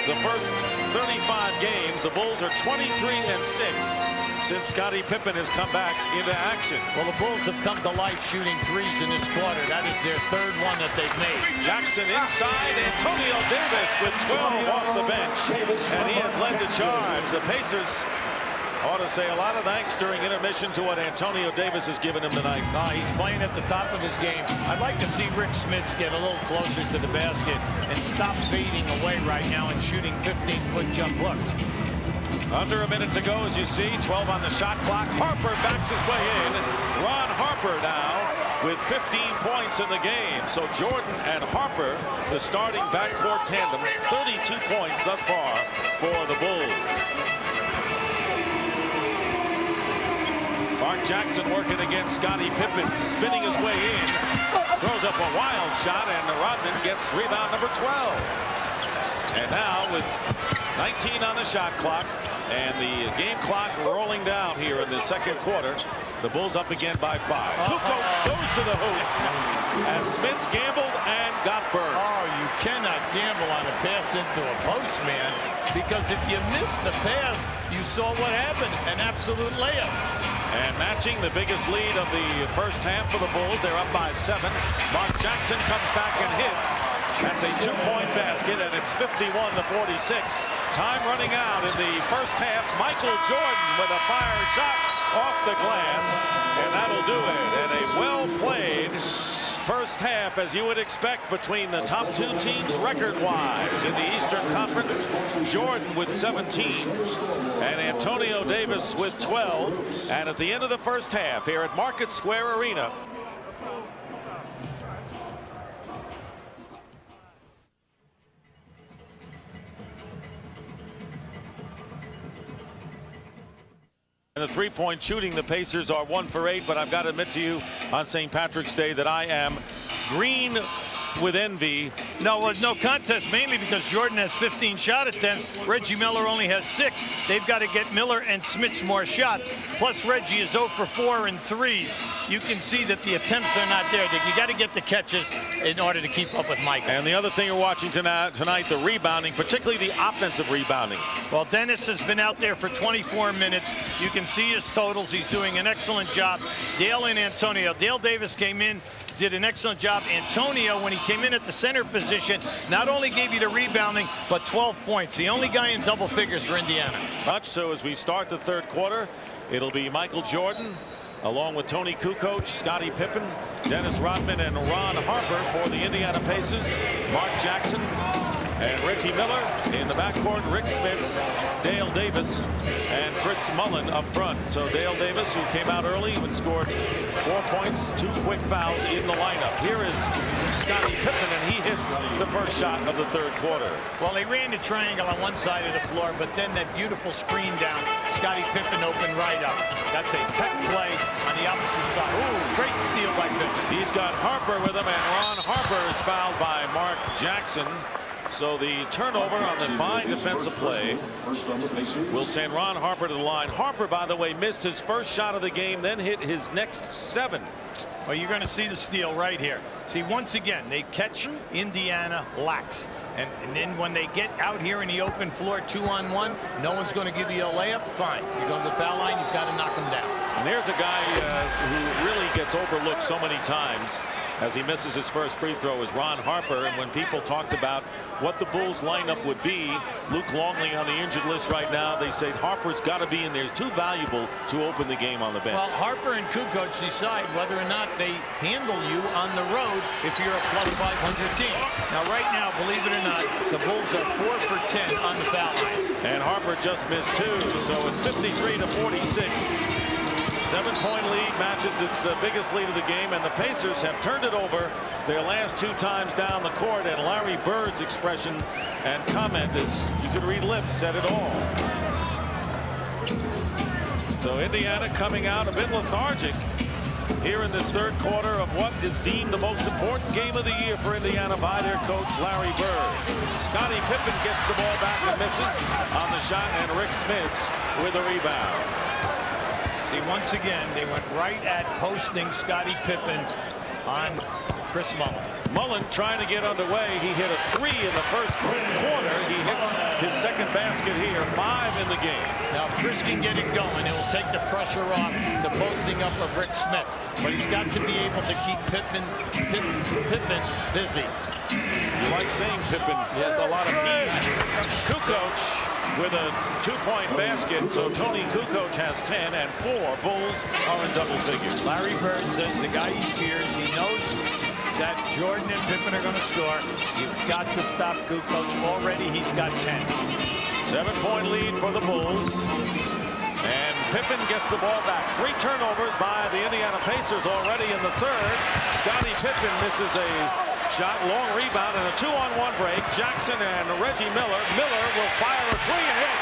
the first 35 games. The Bulls are 23-6 since Scottie Pippen has come back into action. Well, the Bulls have come to life shooting threes in this quarter. That is their third one that they've made. Jackson inside, Antonio Davis with 12 off the bench, and he has led the charge. The Pacers ought to say a lot of thanks during intermission to what Antonio Davis has given him tonight. He's playing at the top of his game. I'd like to see Rick Smith get a little closer to the basket and stop fading away right now and shooting 15-foot jump hooks. Under a minute to go, as you see, 12 on the shot clock. Harper backs his way in. Ron Harper now with 15 points in the game. So Jordan and Harper, the starting backcourt tandem, 32 points thus far for the Bulls. Mark Jackson working against Scottie Pippen, spinning his way in. Throws up a wild shot, and Rodman gets rebound number 12. And now with 19 on the shot clock and the game clock rolling down here in the second quarter, the Bulls up again by 5. Kukoc goes to the hoop as Smith gambled and got burned. Oh, you cannot gamble on a pass into a post, man, because if you miss the pass, you saw what happened, an absolute layup. And matching the biggest lead of the first half for the Bulls, they're up by 7. Mark Jackson comes back and hits. That's a 2-point basket, and it's 51-46. Time running out in the first half. Michael Jordan with a fire shot off the glass, and that'll do it. And a well-played first half, as you would expect, between the top 2 teams record-wise in the Eastern Conference. Jordan with 17 and Antonio Davis with 12. And at the end of the first half here at Market Square Arena, and the three-point shooting, the Pacers are 1 for 8, but I've got to admit to you on St. Patrick's Day that I am green with envy. No contest, mainly because Jordan has 15 shot attempts. Reggie Miller only has 6. They've got to get Miller and Smith more shots. Plus, Reggie is 0 for 4 in threes. You can see that the attempts are not there. You got to get the catches in order to keep up with Michael. And the other thing you're watching tonight, the rebounding, particularly the offensive rebounding. Well, Dennis has been out there for 24 minutes. You can see his totals. He's doing an excellent job. Dale and Antonio. Dale Davis came in did an excellent job. Antonio, when he came in at the center position, not only gave you the rebounding, but 12 points. The only guy in double figures for Indiana. Much so as we start the third quarter, it'll be Michael Jordan, along with Tony Kukoc, Scottie Pippen, Dennis Rodman, and Ron Harper for the Indiana Pacers. Mark Jackson and Reggie Miller in the backcourt. Rick Smits, Dale Davis, and Chris Mullin up front. So Dale Davis, who came out early and scored 4 points, 2 quick fouls in the lineup. Here is Scottie Pippen, and he hits the first shot of the third quarter. Well, they ran the triangle on one side of the floor, but then that beautiful screen down, Scottie Pippen opened right up. That's a pet play on the opposite side. Ooh, great steal by Pippen. He's got Harper with him, and Ron Harper is fouled by Mark Jackson. So the turnover on the fine defensive play will send Ron Harper to the line. Harper, by the way, missed his first shot of the game, then hit his next 7. Well, you're going to see the steal right here. See, once again, they catch Indiana lax. And then when they get out here in the open floor 2-on-1, no one's going to give you a layup. Fine. You're going to the foul line. You've got to knock him down. And there's a guy who really gets overlooked so many times as he misses his first free throw is Ron Harper. And when people talked about what the Bulls lineup would be, Luke Longley on the injured list right now, they say Harper's got to be in there. He's too valuable to open the game on the bench. Well, Harper and Kukoc decide whether or not they handle you on the road if you're a plus 500 team. Now, right now, believe it or not, the Bulls are 4 for 10 on the foul line. And Harper just missed 2, so it's 53 to 46. 7-point lead matches its biggest lead of the game, and the Pacers have turned it over their last 2 times down the court, and Larry Bird's expression and comment, as you can read lips, said it all. So Indiana coming out a bit lethargic here in this third quarter of what is deemed the most important game of the year for Indiana by their coach, Larry Bird. Scottie Pippen gets the ball back and misses on the shot, and Rick Smits with a rebound. See, once again, they went right at posting Scottie Pippen on Chris Mullin. Mullin trying to get underway. He hit a 3 in the first quarter. He hits his second basket here, 5 in the game. Now, if Chris can get it going, it will take the pressure off the posting up of Rick Smits. But he's got to be able to keep Pippen busy. You like saying Pippen? Yes. A lot of heat. Kukoc with a 2-point basket, so Tony Kukoc has 10, and 4 Bulls are in double figures. Larry Bird says the guy he fears, he knows that Jordan and Pippen are going to score. You've got to stop Kukoc. Already he's got 10. 7-point lead for the Bulls. And Pippen gets the ball back. 3 turnovers by the Indiana Pacers already in the third. Scottie Pippen misses a shot, long rebound, and a 2-on-1 break. Jackson and Reggie Miller. Miller will fire a 3 and hit.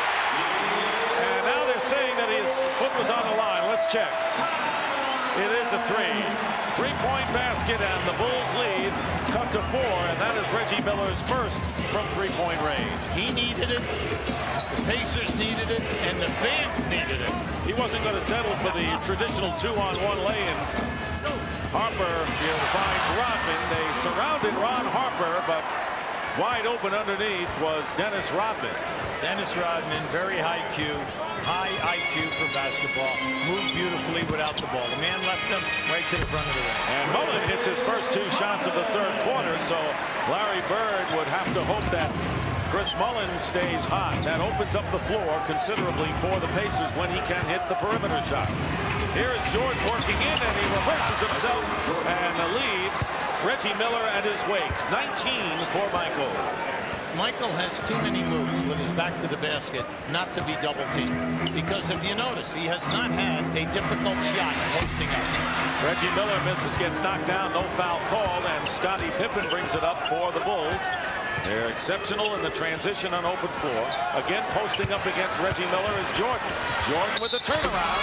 And now they're saying that his foot was on the line. Let's check. It is a 3. 3-point basket, and the Bulls lead cut to 4, and that is Reggie Miller's first from 3-point range. He needed it, the Pacers needed it, and the fans needed it. He wasn't going to settle for the traditional 2-on-1 lay-in. Harper finds Rodman. They surrounded Ron Harper, but wide open underneath was Dennis Rodman. Dennis Rodman, very high IQ for basketball. Moved beautifully without the ball. The man left him right to the front of the rim. And Mullin hits his first 2 shots of the third quarter, so Larry Bird would have to hope that Chris Mullin stays hot. That opens up the floor considerably for the Pacers when he can hit the perimeter shot. Here is Jordan working in, and he reverses himself and leaves Reggie Miller at his wake. 19 for Michael. Michael has too many moves with his back to the basket not to be double teamed. Because if you notice, he has not had a difficult shot posting up. Reggie Miller misses, gets knocked down, no foul called, and Scottie Pippen brings it up for the Bulls. They're exceptional in the transition on open floor. Again, posting up against Reggie Miller is Jordan. Jordan with the turnaround.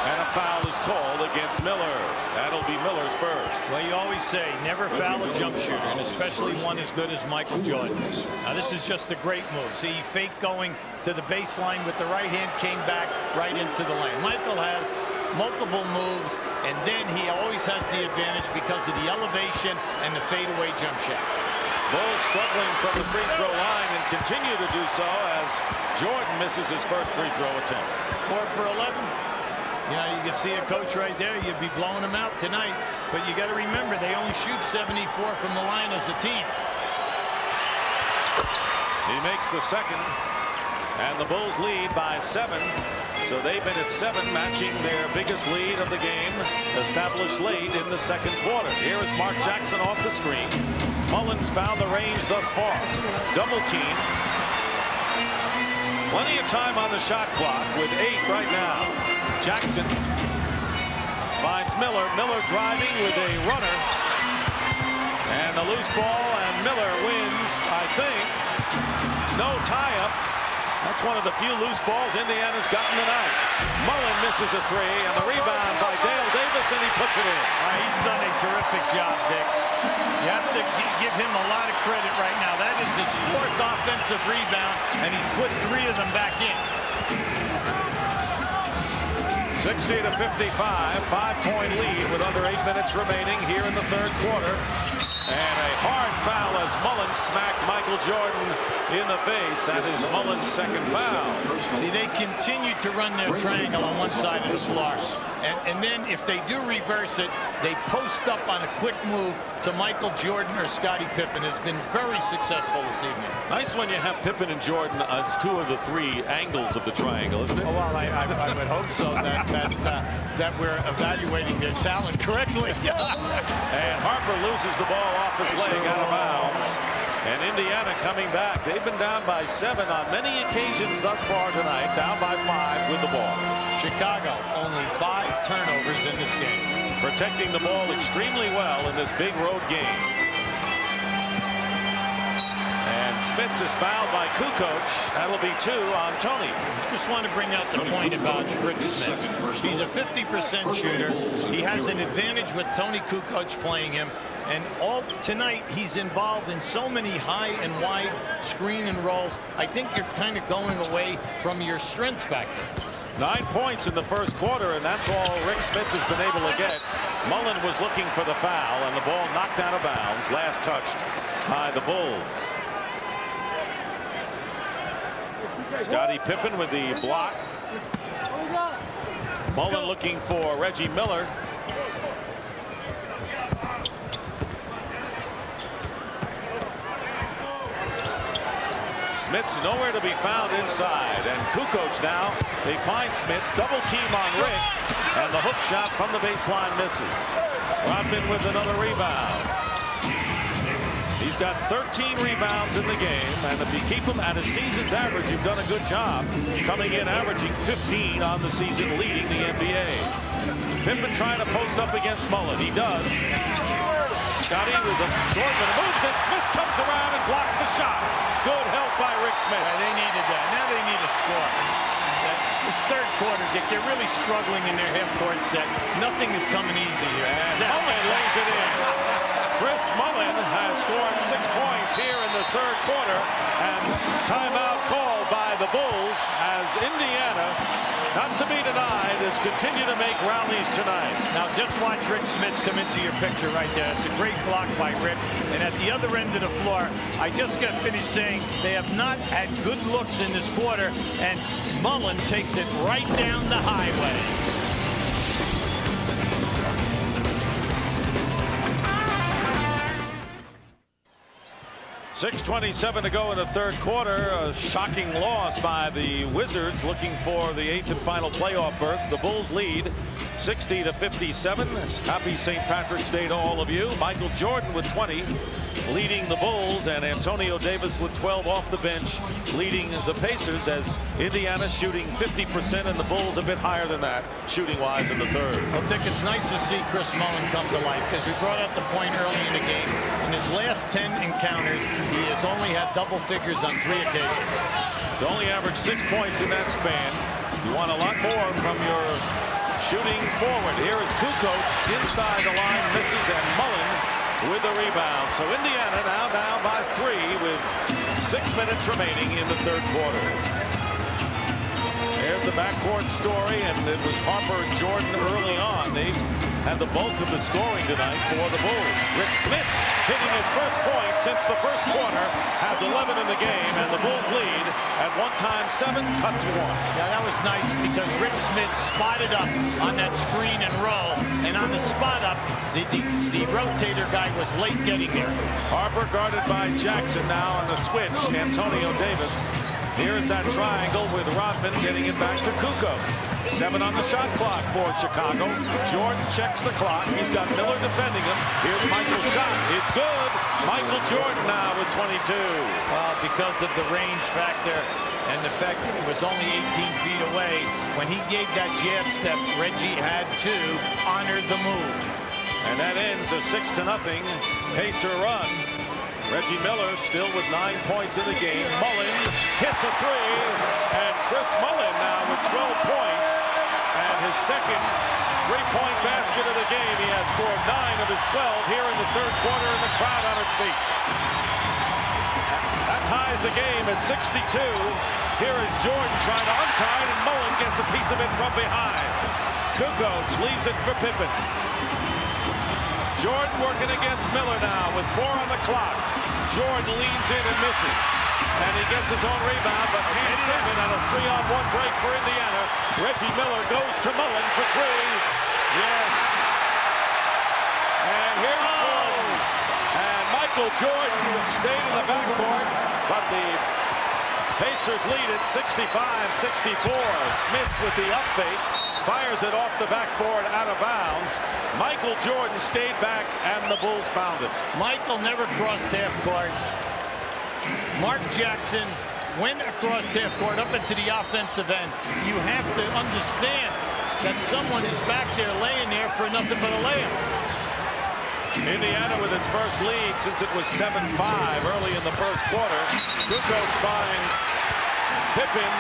And a foul is called against Miller. That'll be Miller's first. Well, you always say, never foul a jump shooter, and especially one as good as Michael Jordan. Now, this is just a great move. See, he faked going to the baseline with the right hand, came back right into the lane. Michael has multiple moves, and then he always has the advantage because of the elevation and the fadeaway jump shot. Bulls struggling from the free throw line and continue to do so as Jordan misses his first free throw attempt. 4 for 11. You know, you can see a coach right there. You'd be blowing them out tonight. But you got to remember, they only shoot 74 from the line as a team. He makes the second, and the Bulls lead by 7. So they've been at 7, matching their biggest lead of the game, established late in the second quarter. Here is Mark Jackson off the screen. Mullins found the range thus far. Double team. Plenty of time on the shot clock with 8 right now. Jackson finds Miller. Miller driving with a runner. And the loose ball, and Miller wins, I think. No tie-up. That's one of the few loose balls Indiana's gotten tonight. Mullen misses a 3, and the rebound by Dale Davis, and he puts it in. He's done a terrific job, Dick. You have to give him a lot of credit right now. That is his 4th offensive rebound, and he's put 3 of them back in. 60 to 55, 5-point lead with under 8 minutes remaining here in the third quarter. And a hard foul as Mullins smacked Michael Jordan in the face. That is Mullins' second foul. See, they continue to run their triangle on one side of the floor. And then if they do reverse it, they post up on a quick move to Michael Jordan or Scottie Pippen. Has been very successful this evening. Nice when you have Pippen and Jordan as 2 of the 3 angles of the triangle, isn't it? Oh, well, I would hope so, that we're evaluating their talent correctly. And Harper loses the ball off his leg out of bounds. And Indiana coming back. They've been down by 7 on many occasions thus far tonight. Down by 5 with the ball. Chicago, only 5 turnovers in this game. Protecting the ball extremely well in this big road game. And Smits is fouled by Kukoc. That'll be 2 on Tony. Just want to bring out the point about Rick Smits. He's a 50% shooter. He has an advantage with Tony Kukoc playing him. And tonight, he's involved in so many high and wide screen and rolls. I think you're kind of going away from your strength factor. 9 points in the first quarter, and that's all Rick Smits has been able to get. Mullen was looking for the foul, and the ball knocked out of bounds. Last touched by the Bulls. Scottie Pippen with the block. Mullen looking for Reggie Miller. Smits nowhere to be found inside, and Kukoc now, they find Smits, double team on Rick, and the hook shot from the baseline misses. Rodman with another rebound. He's got 13 rebounds in the game, and if you keep him at a season's average, you've done a good job. Coming in averaging 15 on the season, leading the NBA. Pippen trying to post up against Mullen. He does. Scottie with the assortment moves, and Smits comes around and blocks the shot. Good help by Rick Smits. Yeah, they needed that. Now they need a score. This third quarter, Dick, they're really struggling in their half-court set. Nothing is coming easy here. And Mullen lays it in. Chris Mullen has scored 6 points here in the third quarter, and timeout called by the Bulls as Indiana, not to be denied, has continued to make rallies tonight. Now just watch Rick Smits come into your picture right there. It's a great block by Rick. And at the other end of the floor, I just got finished saying they have not had good looks in this quarter, and Mullen takes it right down the highway. 6:27 to go in the third quarter. A shocking loss by the Wizards, looking for the 8th and final playoff berth. The Bulls lead 60 to 57. Happy St. Patrick's Day to all of you. Michael Jordan with 20, leading the Bulls, and Antonio Davis with 12 off the bench, leading the Pacers, as Indiana shooting 50% and the Bulls a bit higher than that, shooting-wise, in the third. Well, Dick, it's nice to see Chris Mullen come to life, because we brought up the point early in the game. In his last 10 encounters, he has only had double figures on 3 occasions. He's only averaged 6 points in that span. You want a lot more from your shooting forward. Here is Kukoc inside the line, misses, and Mullen with the rebound. So Indiana now down by 3 with 6 minutes remaining in the third quarter. There's the backcourt story, and it was Harper and Jordan early on. They had the bulk of the scoring tonight for the Bulls. Rick Smits hitting his first point since the first quarter, has 11 in the game, and the Bulls lead at one time 7, cut to 1. Yeah, that was nice because Rick Smits spotted up on that screen and roll, and on the spot up, the rotator guy was late getting there. Harper guarded by Jackson now on the switch. Antonio Davis. Here's that triangle with Rodman getting it back to Kukoc. 7 on the shot clock for Chicago. Jordan checks the clock. He's got Miller defending him. Here's Michael's shot. It's good. Michael Jordan now with 22. Well, because of the range factor and the fact that he was only 18 feet away, when he gave that jab step, Reggie had to honor the move. And that ends a 6-0 Pacer run. Reggie Miller still with 9 points in the game. Mullen hits a 3, and Chris Mullen now with 12 points. And his second three-point basket of the game. He has scored 9 of his 12 here in the third quarter, and the crowd on its feet. That ties the game at 62. Here is Jordan trying to untie it, and Mullen gets a piece of it from behind. Kukoc leaves it for Pippen. Jordan working against Miller now with 4 on the clock. Jordan leans in and misses. And he gets his own rebound, but can't save it on a 3-on-1 break for Indiana. Reggie Miller goes to Mullen for 3. Yes. And here's Jordan. And Michael Jordan stayed in the backcourt, but the Pacers lead it 65-64. Smits with the up fake. Fires it off the backboard out of bounds. Michael Jordan stayed back, and the Bulls found it. Michael never crossed half court. Mark Jackson went across half court up into the offensive end. You have to understand that someone is back there laying there for nothing but a layup. Indiana with its first lead since it was 7-5 early in the first quarter. Kukoc finds Pippen.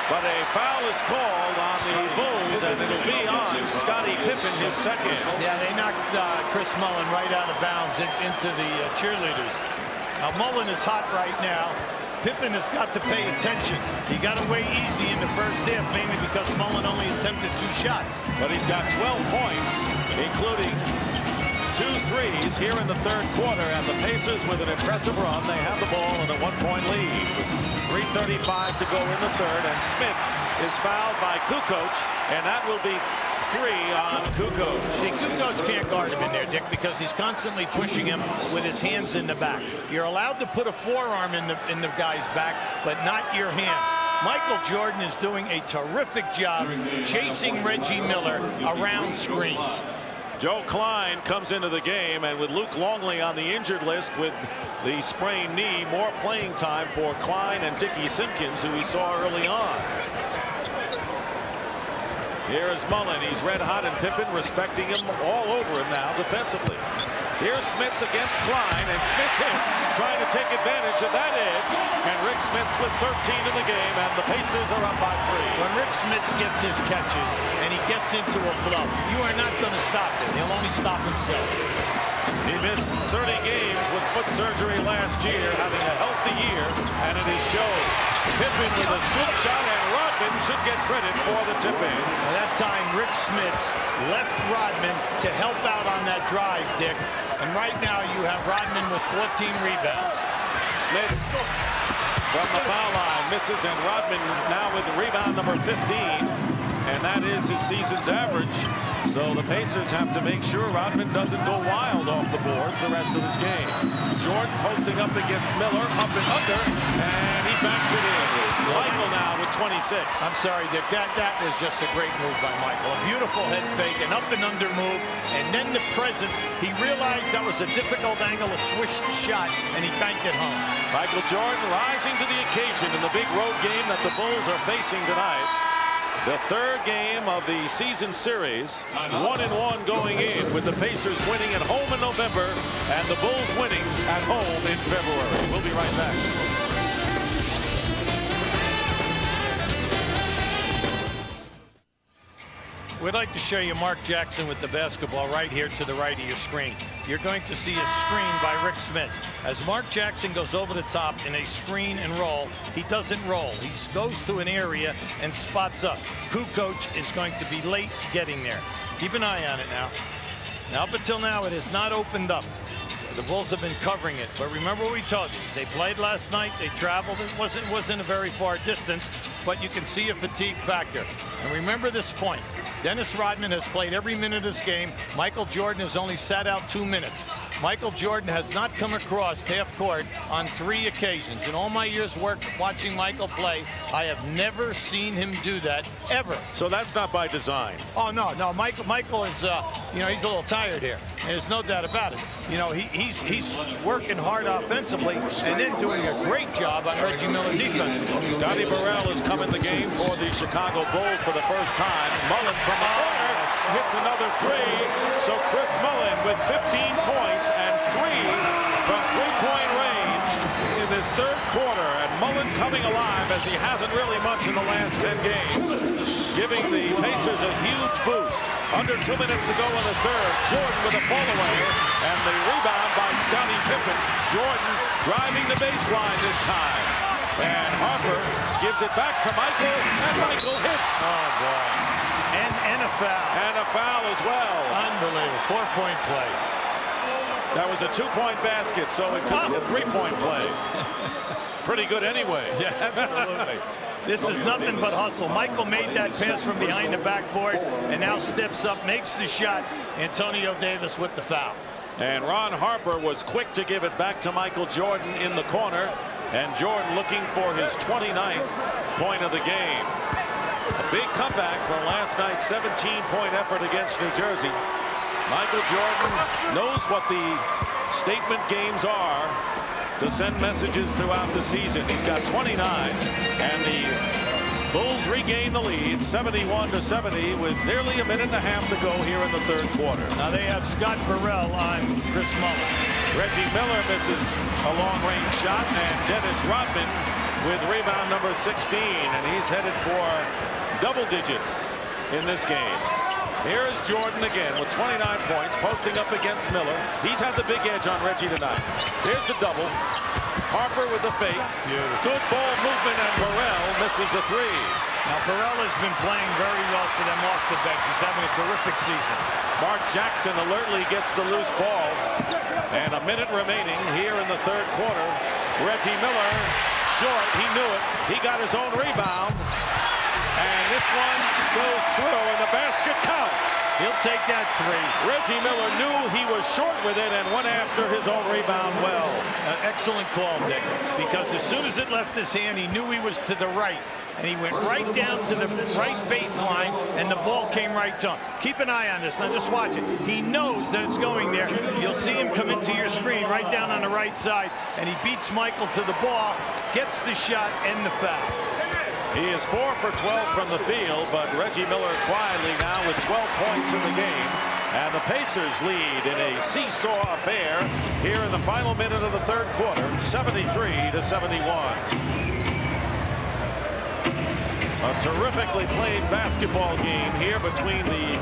But a foul is called on the Bulls, and it'll be on Scottie Pippen, his second. Yeah, they knocked Chris Mullen right out of bounds into the cheerleaders. Now, Mullen is hot right now. Pippen has got to pay attention. He got away easy in the first half, mainly because Mullen only attempted 2 shots. But he's got 12 points, including 2 threes here in the third quarter, and the Pacers with an impressive run. They have the ball in a 1-point lead. 3:35 to go in the third, and Smits is fouled by Kukoc, and that will be 3 on Kukoc. See, Kukoc can't guard him in there, Dick, because he's constantly pushing him with his hands in the back. You're allowed to put a forearm in the guy's back, but not your hand. Michael Jordan is doing a terrific job chasing Reggie Miller around screens. Joe Klein comes into the game, and with Luke Longley on the injured list with the sprained knee, more playing time for Klein and Dickie Simpkins, who we saw early on. Here is Mullen. He's red hot, and Pippen respecting him all over him now defensively. Here's Smits against Klein, and Smits hits, trying to take advantage of that edge. And Rick Smits with 13 in the game, and the Pacers are up by 3. When Rick Smits gets his catches and he gets into a flow, you are not going to stop him. He'll only stop himself. He missed 30 games with foot surgery last year, having a healthy year, and it is showed. Pippen with a scoop shot, and Rodman should get credit for the tip-in. At that time, Rick Smits left Rodman to help out on that drive, Dick. And right now, you have Rodman with 14 rebounds. Smits from the foul line misses, and Rodman now with rebound number 15. And that is his season's average. So the Pacers have to make sure Rodman doesn't go wild off the boards the rest of his game. Jordan posting up against Miller, up and under, and he backs it in. Michael now with 26. I'm sorry, Dick. That was just a great move by Michael. A beautiful head fake, an up and under move, and then the presence. He realized that was a difficult angle to swish the shot, and he banked it home. Michael Jordan rising to the occasion in the big road game that the Bulls are facing tonight. The third game of the season series, 1-1 going in, with the Pacers winning at home in November and the Bulls winning at home in February. We'll be right back. We'd like to show you Mark Jackson with the basketball right here to the right of your screen. You're going to see a screen by Rick Smith. As Mark Jackson goes over the top in a screen and roll, he doesn't roll. He goes to an area and spots up. Kukoc is going to be late getting there. Keep an eye on it now. Now, up until now, it has not opened up. The Bulls have been covering it, but remember what we told you. They played last night. They traveled. It wasn't a very far distance, but you can see a fatigue factor. And remember this point. Dennis Rodman has played every minute of this game. Michael Jordan has only sat out 2 minutes. Michael Jordan has not come across half court on 3 occasions. In all my years' work watching Michael play, I have never seen him do that, ever. So that's not by design. Oh, no. Michael is, he's a little tired here. And there's no doubt about it. He's working hard offensively and then doing a great job on Reggie Miller defensively. Scotty Burrell has come in the game for the Chicago Bulls for the first time. Mullen from the corner hits another 3. So Chris Mullen with 15 points and 3 from three-point range in this third quarter. And Mullen coming alive as he hasn't really much in the last 10 games. Giving the Pacers a huge boost. Under 2 minutes to go in the third. Jordan with a fall-away. And the rebound by Scottie Pippen. Jordan driving the baseline this time. And Harper gives it back to Michael. And Michael hits. Oh, boy. And a foul. And a foul as well. Unbelievable. 4-point play. That was a 2-point basket, so it could be a 3-point play. Pretty good anyway. Yeah, absolutely. This is nothing but hustle. Michael made that pass from behind the backboard and now steps up, makes the shot. Antonio Davis with the foul. And Ron Harper was quick to give it back to Michael Jordan in the corner. And Jordan looking for his 29th point of the game. A big comeback from last night's 17-point effort against New Jersey. Michael Jordan knows what the statement games are to send messages throughout the season. He's got 29, and the Bulls regain the lead 71-70 with nearly a minute and a half to go here in the third quarter. Now they have Scott Burrell on Chris Mullen. Reggie Miller misses a long-range shot, and Dennis Rodman with rebound number 16, and he's headed for double digits in this game. Here is Jordan again with 29 points, posting up against Miller. He's had the big edge on Reggie tonight. Here's the double. Harper with the fake. Beautiful. Good ball movement, and Burrell misses a 3. Now Burrell has been playing very well for them off the bench. He's having a terrific season. Mark Jackson alertly gets the loose ball. And a minute remaining here in the third quarter. Reggie Miller, short, he knew it. He got his own rebound. And this one goes through, and the basket counts. He'll take that 3. Reggie Miller knew he was short with it and went after his own rebound well. Excellent call, Dick, because as soon as it left his hand, he knew he was to the right. And he went right down to the right baseline, and the ball came right to him. Keep an eye on this. Now just watch it. He knows that it's going there. You'll see him come into your screen right down on the right side, and he beats Michael to the ball, gets the shot, and the foul. He is 4 for 12 from the field, but Reggie Miller quietly now with 12 points in the game. And the Pacers lead in a seesaw affair here in the final minute of the third quarter, 73-71. A terrifically played basketball game here between the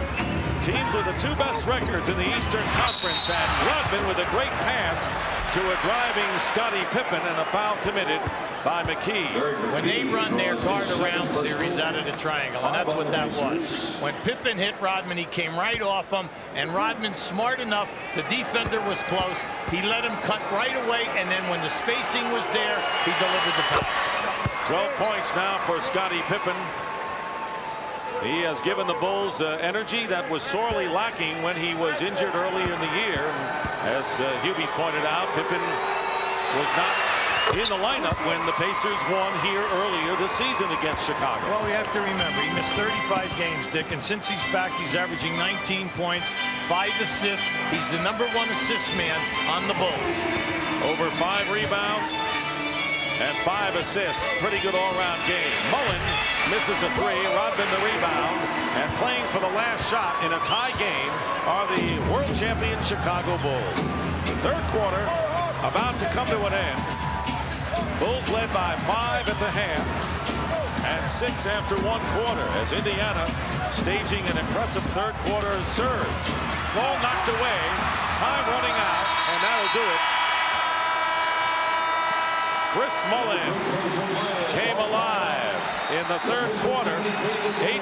teams with the 2 best records in the Eastern Conference, and Rodman with a great pass to a driving Scottie Pippen, and a foul committed by McKee. When they run their guard-around series out of the triangle, and that's what that was. When Pippen hit Rodman, he came right off him, and Rodman, smart enough, the defender was close, he let him cut right away, and then when the spacing was there, he delivered the pass. 12 points now for Scottie Pippen. He has given the Bulls energy that was sorely lacking when he was injured earlier in the year. As Hubie pointed out, Pippen was not in the lineup when the Pacers won here earlier this season against Chicago. Well, we have to remember, he missed 35 games, Dick, and since he's back, he's averaging 19 points, 5 assists. He's the #1 assist man on the Bulls. Over 5 rebounds and 5 assists. Pretty good all-round game. Mullen misses a 3. Rodman the rebound. And playing for the last shot in a tie game are the world champion Chicago Bulls. The third quarter about to come to an end. Bulls led by 5 at the half. At 6 after 1 quarter as Indiana staging an impressive third quarter surge. Ball knocked away. Time running out, and that'll do it. Chris Mullin came alive in the third quarter. 18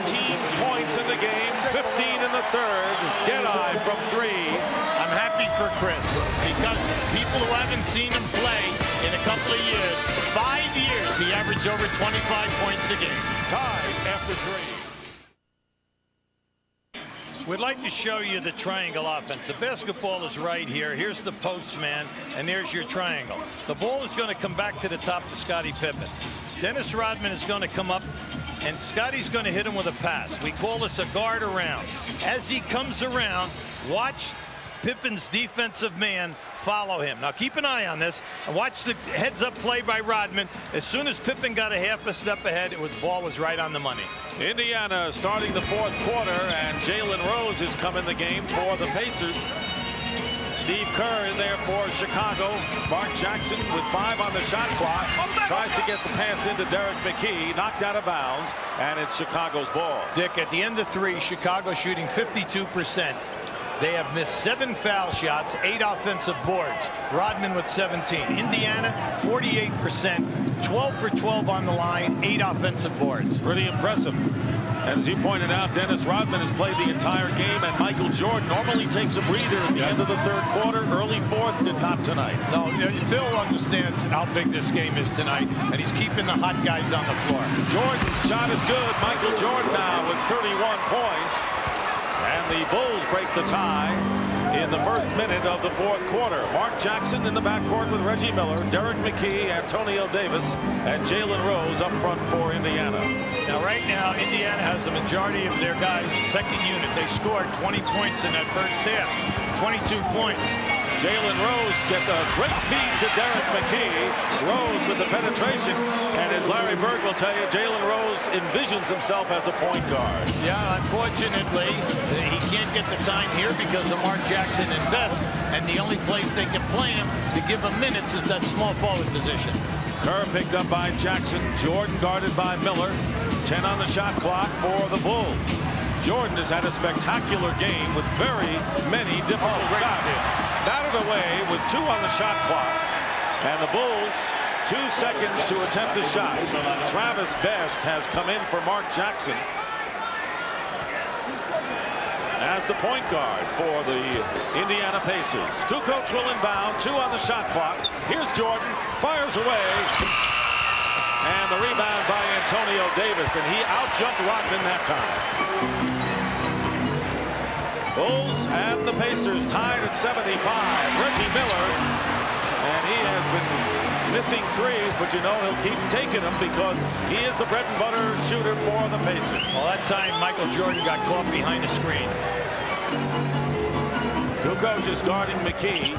points in the game, 15 in the third. Get-eye from 3. I'm happy for Chris because people who haven't seen him play in a couple of years, 5 years, he averaged over 25 points a game. Tied after 3. We'd like to show you the triangle offense. The basketball is right here. Here's the postman, and there's your triangle. The ball is going to come back to the top to Scottie Pippen. Dennis Rodman is going to come up, and Scotty's going to hit him with a pass. We call this a guard around. As he comes around, watch Pippen's defensive man follow him. Now keep an eye on this and watch the heads-up play by Rodman. As soon as Pippen got a half a step ahead, the ball was right on the money. Indiana starting the fourth quarter, and Jalen Rose has come in the game for the Pacers. Steve Kerr in there for Chicago. Mark Jackson with 5 on the shot clock. Tries to get the pass into Derek McKee. Knocked out of bounds, and it's Chicago's ball. Dick, at the end of 3, Chicago shooting 52%. They have missed 7 foul shots, 8 offensive boards. Rodman with 17. Indiana, 48%, 12 for 12 on the line, 8 offensive boards. Pretty impressive. And as you pointed out, Dennis Rodman has played the entire game, and Michael Jordan normally takes a breather at the end of the third quarter, early fourth, did not tonight. No, Phil understands how big this game is tonight, and he's keeping the hot guys on the floor. Jordan's shot is good. Michael Jordan now with 31 points. And the Bulls break the tie in the first minute of the fourth quarter. Mark Jackson in the backcourt with Reggie Miller, Derek McKee, Antonio Davis, and Jalen Rose up front for Indiana. Now, right now, Indiana has the majority of their guys' second unit. They scored 20 points in that first half, 22 points. Jalen Rose get a great feed to Derek McKee. Rose with the penetration, and as Larry Bird will tell you, Jalen Rose envisions himself as a point guard. Yeah, unfortunately, he can't get the time here because of Mark Jackson and Best, and the only place they can play him to give him minutes is that small forward position. Kerr picked up by Jackson. Jordan guarded by Miller. 10 on the shot clock for the Bulls. Jordan has had a spectacular game with very many difficult shots. Batted away with 2 on the shot clock. And the Bulls, 2 seconds to attempt a shot. Travis Best has come in for Mark Jackson as the point guard for the Indiana Pacers. Kukoc will inbound, 2 on the shot clock. Here's Jordan, fires away. And the rebound by Antonio Davis, and he outjumped Rodman that time. Bulls and the Pacers tied at 75. Reggie Miller, and he has been missing threes, but you know he'll keep taking them because he is the bread and butter shooter for the Pacers. Well, that time Michael Jordan got caught behind the screen. Kukoc is guarding McKee.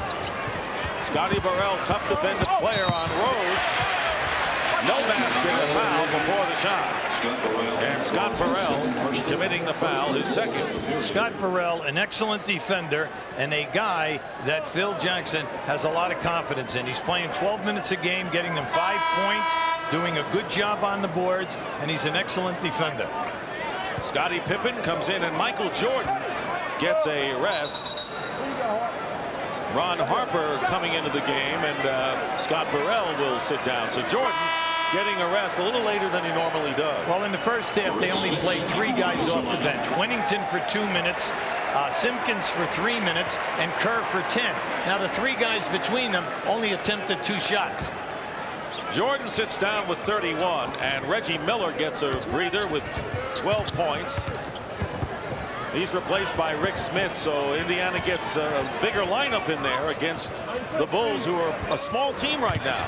Scotty Burrell, tough defensive player on Rose. No basket, a foul before the shot. And Scott Burrell committing the foul, his second. Scott Burrell, an excellent defender and a guy that Phil Jackson has a lot of confidence in. He's playing 12 minutes a game, getting them 5 points, doing a good job on the boards, and he's an excellent defender. Scottie Pippen comes in, and Michael Jordan gets a rest. Ron Harper coming into the game, and Scott Burrell will sit down. So Jordan getting a rest a little later than he normally does. Well, in the first half, they only played 3 guys off the bench. Wennington for 2 minutes, Simpkins for 3 minutes, and Kerr for 10. Now, the 3 guys between them only attempted 2 shots. Jordan sits down with 31, and Reggie Miller gets a breather with 12 points. He's replaced by Rick Smith, so Indiana gets a bigger lineup in there against the Bulls, who are a small team right now.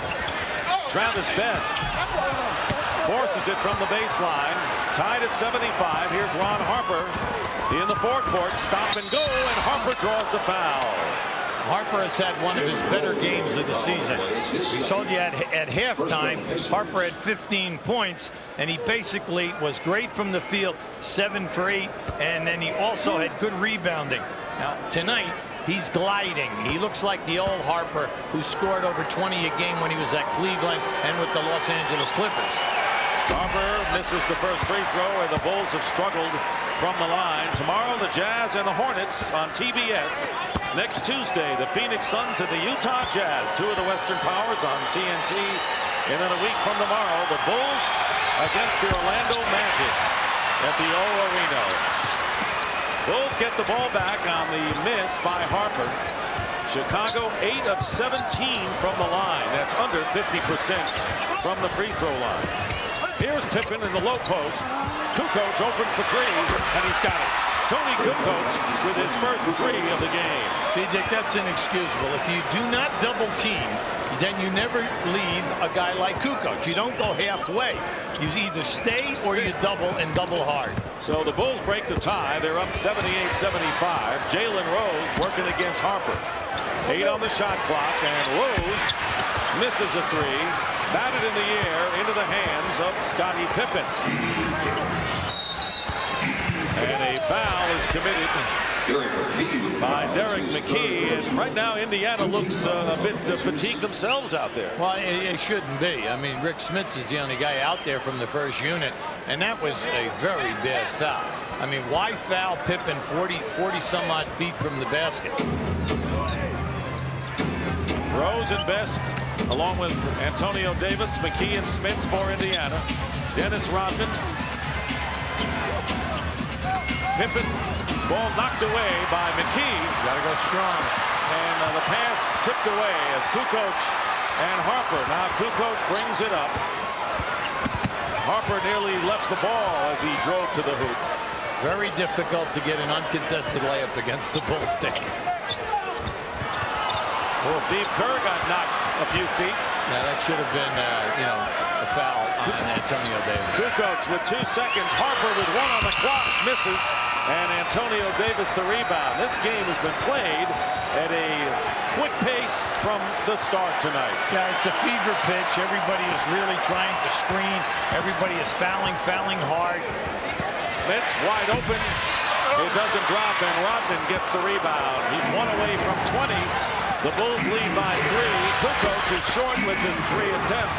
Travis Best forces it from the baseline. Tied at 75. Here's Ron Harper in the forecourt. Stop and go, and Harper draws the foul. Harper has had one of his better games of the season. We told you at halftime, Harper had 15 points, and he basically was great from the field, 7 for 8, and then he also had good rebounding. Now, tonight, he's gliding. He looks like the old Harper who scored over 20 a game when he was at Cleveland and with the Los Angeles Clippers. Harper misses the first free throw, and the Bulls have struggled from the line. Tomorrow, the Jazz and the Hornets on TBS. Next Tuesday, the Phoenix Suns and the Utah Jazz, two of the Western Powers, on TNT. And then a week from tomorrow, the Bulls against the Orlando Magic at the O Arena. Bulls get the ball back on the miss by Harper. Chicago 8 of 17 from the line. That's under 50% from the free throw line. Here's Pippen in the low post. Kukoc open for three, and he's got it. Tony Kukoc with his first three of the game. See, Dick, that's inexcusable. If you do not double team, then you never leave a guy like Kukoc. You don't go halfway. You either stay or you double and double hard. So the Bulls break the tie. They're up 78-75. Jalen Rose working against Harper. 8 on the shot clock, and Rose misses a three. Batted in the air into the hands of Scottie Pippen. And a foul is committed by Derek McKee. And right now, Indiana looks a bit fatigued themselves out there. Well, it shouldn't be. I mean, Rick Smits is the only guy out there from the first unit, and that was a very bad foul. I mean, why foul Pippen 40 some odd feet from the basket? Rose and Best, along with Antonio Davis, McKee, and Smits for Indiana. Dennis Rodman. Pippen, ball knocked away by McKee. Gotta go strong. And the pass tipped away as Kukoc and Harper. Now Kukoc brings it up. Harper nearly left the ball as he drove to the hoop. Very difficult to get an uncontested layup against the Bulls stick. Well, Steve Kerr got knocked a few feet. Now that should have been, a foul on Antonio Davis. Kukoc with 2 seconds. Harper with 1 on the clock misses, and Antonio Davis the rebound. This game has been played at a quick pace from the start tonight. Yeah, it's a fever pitch. Everybody is really trying to screen. Everybody is fouling hard. Smits wide open. It doesn't drop, and Rodman gets the rebound. He's 1 away from 20. The Bulls lead by 3. Kukoc is short with his 3 attempt.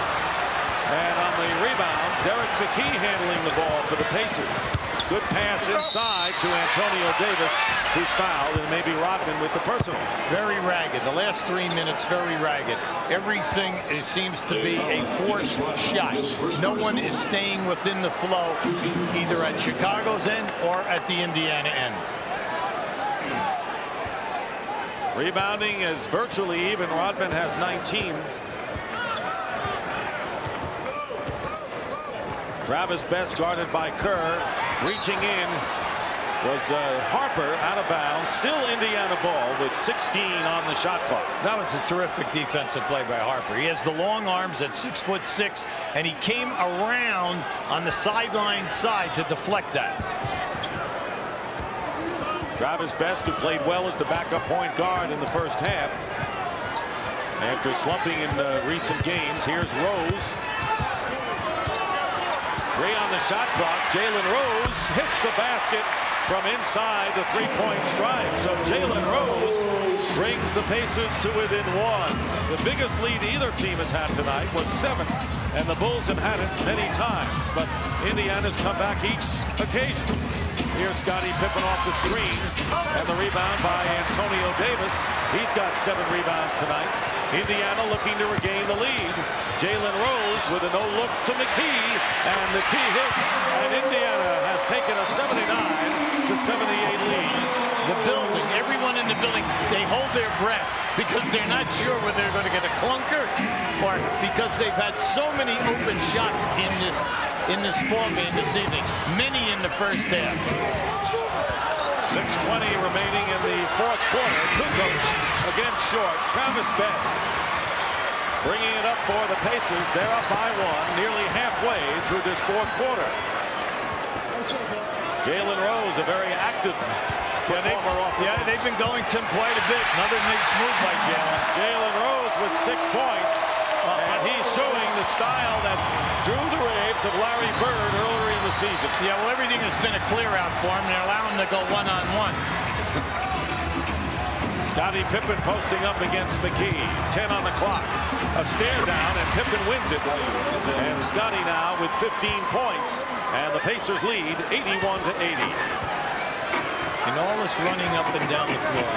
And on the rebound, Derek McKee handling the ball for the Pacers. Good pass inside to Antonio Davis, who's fouled, and maybe Rodman with the personal. Very ragged. The last 3 minutes, very ragged. Everything seems to be a forced shot. No one is staying within the flow, either at Chicago's end or at the Indiana end. Rebounding is virtually even. Rodman has 19. Travis Best guarded by Kerr. Reaching in was Harper out of bounds. Still Indiana ball with 16 on the shot clock. That was a terrific defensive play by Harper. He has the long arms at 6'6", and he came around on the sideline side to deflect that. Travis Best, who played well as the backup point guard in the first half. After slumping in recent games, here's Rose. 3 on the shot clock. Jalen Rose hits the basket from inside the three-point stripe. So Jalen Rose brings the Pacers to within 1. The biggest lead either team has had tonight was 7, and the Bulls have had it many times, but Indiana's come back each occasion. Here's Scottie Pippen off the screen, and the rebound by Antonio Davis. He's got 7 rebounds tonight. Indiana looking to regain the lead. Jalen Rose with a no-look to McKee, and McKee hits, and Indiana has taken a 79-78 lead. The building, everyone in the building, they hold their breath because they're not sure whether they're going to get a clunker or because they've had so many open shots in this ball game this evening, many in the first half. 6:20 remaining in the fourth quarter. Kukoc again short. Travis Best bringing it up for the Pacers. They're up by 1, nearly halfway through this fourth quarter. Jalen Rose, a very active performer off the bench. They've been going to him quite a bit. Another nice move by Jalen. Jalen Rose with 6 points. And he's showing the style that drew the raves of Larry Bird earlier in the season. Yeah, well, everything has been a clear out for him. They're allowing him to go one-on-one. Scottie Pippen posting up against McKee. 10 on the clock. A stare down, and Pippen wins it. And Scottie now with 15 points. And the Pacers lead 81-80. In all this running up and down the floor,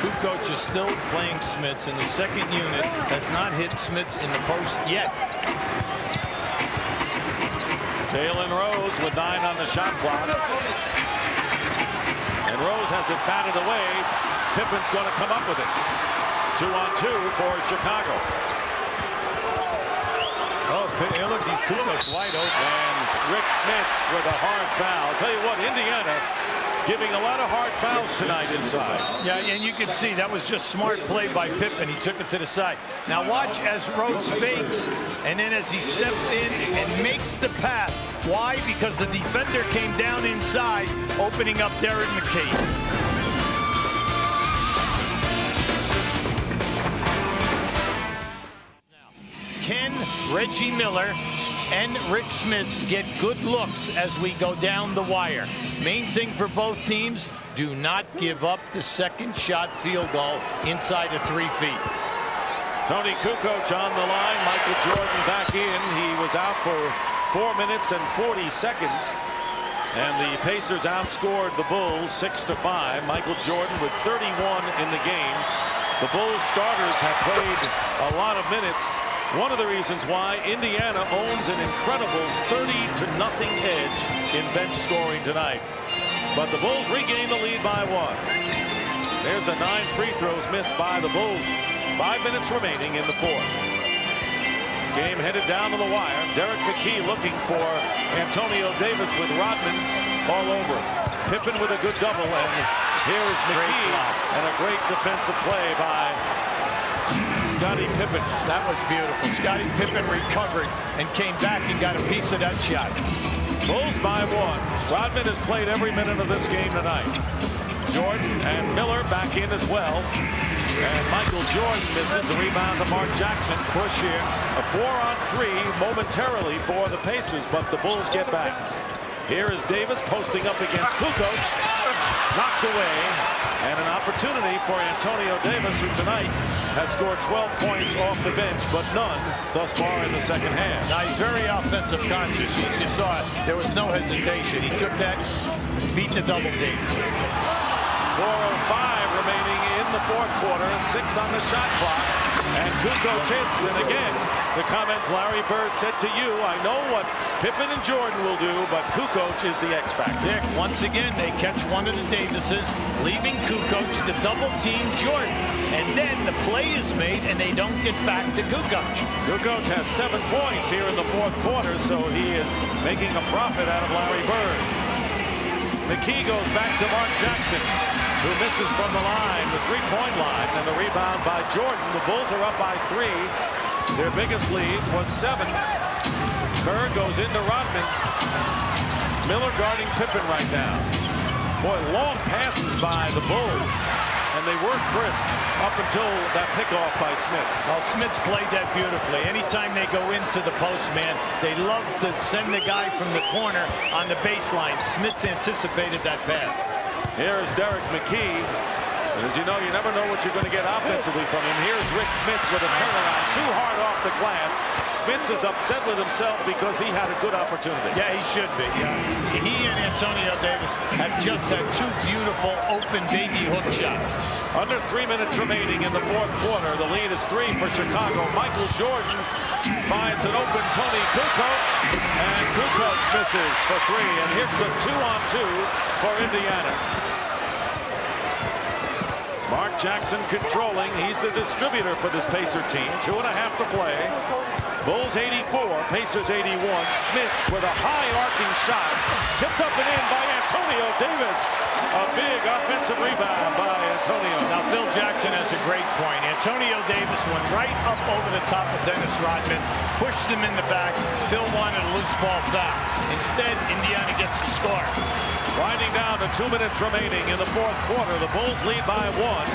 Kukoc is still playing Smits, and the second unit has not hit Smits in the post yet. Jalen Rose with 9 on the shot clock. And Rose has it batted away. Pippen's going to come up with it. 2-on-2 for Chicago. Oh, look, Kukoc wide open. And Rick Smits with a hard foul. I'll tell you what, Indiana giving a lot of hard fouls tonight inside. Yeah, and you can see that was just smart play by Pippen. He took it to the side. Now watch as Rose fakes, and then as he steps in and makes the pass. Why? Because the defender came down inside, opening up Derek McKee. Can Reggie Miller and Rick Smits get good looks as we go down the wire? Main thing for both teams, do not give up the second shot field goal inside of 3 feet. Tony Kukoc on the line. Michael Jordan back in. He was out for 4 minutes and 40 seconds. And the Pacers outscored the Bulls 6-5. Michael Jordan with 31 in the game. The Bulls starters have played a lot of minutes. One of the reasons why Indiana owns an incredible 30-0 edge in bench scoring tonight. But the Bulls regain the lead by 1. There's the 9 free throws missed by the Bulls. 5 minutes remaining in the fourth. This game headed down to the wire. Derek McKee looking for Antonio Davis with Rodman all over. Pippen with a good double, and here is McKee and a great defensive play by Scottie Pippen. That was beautiful. Scottie Pippen recovered and came back and got a piece of that shot. Bulls by 1. Rodman has played every minute of this game tonight. Jordan and Miller back in as well. And Michael Jordan misses the rebound to Mark Jackson. Push in a 4-on-3 momentarily for the Pacers, but the Bulls get back. Here is Davis posting up against Kukoc. Knocked away. And an opportunity for Antonio Davis, who tonight has scored 12 points off the bench, but none thus far in the second half. Now he's very offensive conscious. You saw it. There was no hesitation. He took that, beat the double team. 4:05 remaining in the fourth quarter. 6 on the shot clock. And Kukoc hits. And again, the comment Larry Bird said to you, I know what Pippen and Jordan will do, but Kukoc is the X factor. Dick, once again, they catch one of the Davises, leaving Kukoc to double team Jordan. And then the play is made, and they don't get back to Kukoc. Kukoc has 7 points here in the fourth quarter, so he is making a profit out of Larry Bird. McKee goes back to Mark Jackson, who misses from the line, the three-point line, and the rebound by Jordan. The Bulls are up by 3. Their biggest lead was 7. Kerr goes into Rodman. Miller guarding Pippen right now. Boy, long passes by the Bulls, and they were crisp up until that pickoff by Smits. Well, Smits played that beautifully. Anytime they go into the post, man, they love to send the guy from the corner on the baseline. Smits anticipated that pass. Here's Derek McKee. As you know, you never know what you're going to get offensively from him. Here's Rick Smits with a turnaround. Too hard off the glass. Smits is upset with himself because he had a good opportunity. Yeah, he should be. He and Antonio Davis have just had 2 beautiful open baby hook shots. Under 3 minutes remaining in the fourth quarter. The lead is 3 for Chicago. Michael Jordan finds an open Tony Kukoc, and Kukoc misses for 3. And here's the 2-on-2 for Indiana. Mark Jackson controlling. He's the distributor for this Pacer team. 2.5 to play. Bulls 84, Pacers 81. Smits with a high arcing shot. Tipped up and in by Antonio Davis. A big offensive rebound by Antonio. Now Phil Jackson has a great point. Antonio Davis went right up over the top of Dennis Rodman, pushed him in the back. Phil wanted a loose ball foul. Instead, Indiana gets the score. Winding down to 2 minutes remaining in the fourth quarter. The Bulls lead by 1.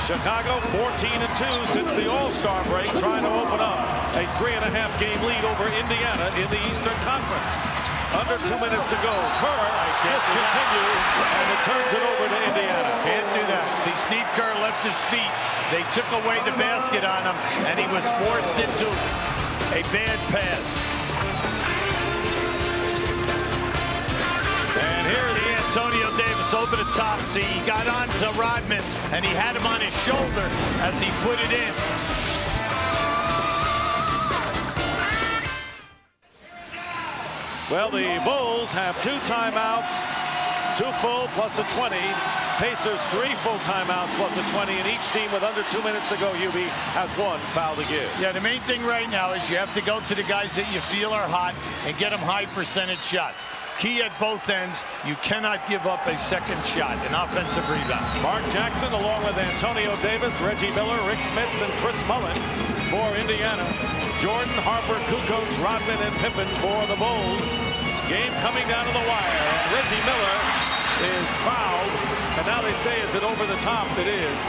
Chicago 14-2 since the All-Star break, trying to open up a 3.5 game lead over Indiana in the Eastern Conference. Under 2 minutes to go. Kerr discontinued, and it turns it over to Indiana. Can't do that. See, Steve Kerr left his feet. They took away the basket on him, and he was forced into a bad pass. And here's Antonio Davis over the top. See, he got on to Rodman, and he had him on his shoulder as he put it in. Well, the Bulls have 2 timeouts, 2 full plus a 20. Pacers 3 full timeouts plus a 20, and each team with under 2 minutes to go, UB, has 1 foul to give. Yeah, the main thing right now is you have to go to the guys that you feel are hot and get them high percentage shots. Key at both ends, you cannot give up a second shot, an offensive rebound. Mark Jackson, along with Antonio Davis, Reggie Miller, Rick Smits, and Chris Mullin for Indiana. Jordan, Harper, Kukoc, Rodman, and Pippen for the Bulls. Game coming down to the wire, and Reggie Miller is fouled, and now they say, is it over the top? It is,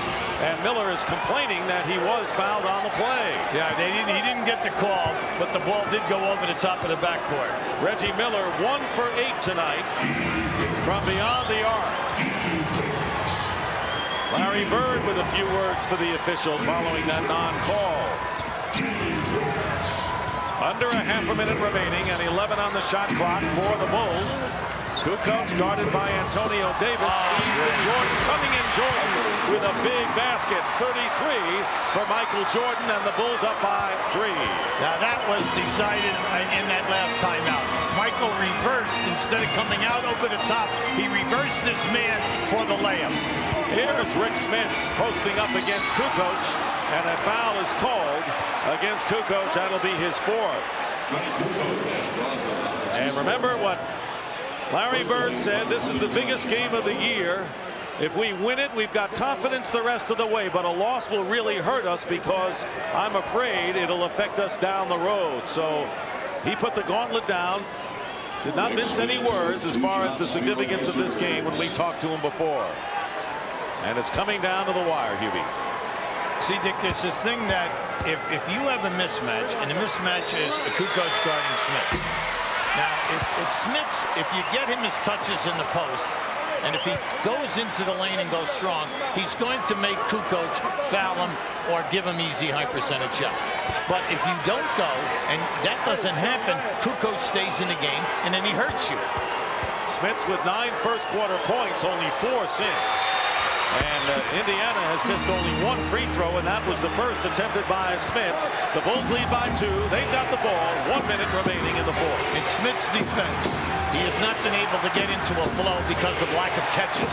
and Miller is complaining that he was fouled on the play. Yeah, he didn't get the call, but the ball did go over the top of the backboard. Reggie Miller 1 for 8 tonight from beyond the arc. Larry Bird with a few words for the official following that non-call. Under a half a minute remaining and 11 on the shot clock for the Bulls. Kukoc guarded by Antonio Davis. He's to Jordan, coming in Jordan with a big basket. 33 for Michael Jordan, and the Bulls up by 3. Now that was decided in that last timeout. Michael reversed. Instead of coming out over the top, he reversed his man for the layup. Here's Rick Smits posting up against Kukoc, and a foul is called against Kukoc. That'll be his 4th. And remember what Larry Bird said, this is the biggest game of the year. If we win it, we've got confidence the rest of the way, but a loss will really hurt us because I'm afraid it'll affect us down the road. So he put the gauntlet down, did not mince any words as far as the significance of this game when we talked to him before. And it's coming down to the wire, Hubie. See, Dick, there's this thing that if you have a mismatch, and the mismatch is a Kukoc guarding Smits. Now, if Smits, if you get him his touches in the post, and if he goes into the lane and goes strong, he's going to make Kukoc foul him or give him easy high percentage shots. But if you don't go, and that doesn't happen, Kukoc stays in the game, and then he hurts you. Smits with 9 first quarter points, only 4 since. And Indiana has missed only 1 free throw, and that was the first attempted by Smits. The Bulls lead by 2. They've got the ball. 1 minute remaining in the 4th. In Smits' defense, he has not been able to get into a flow because of lack of catches.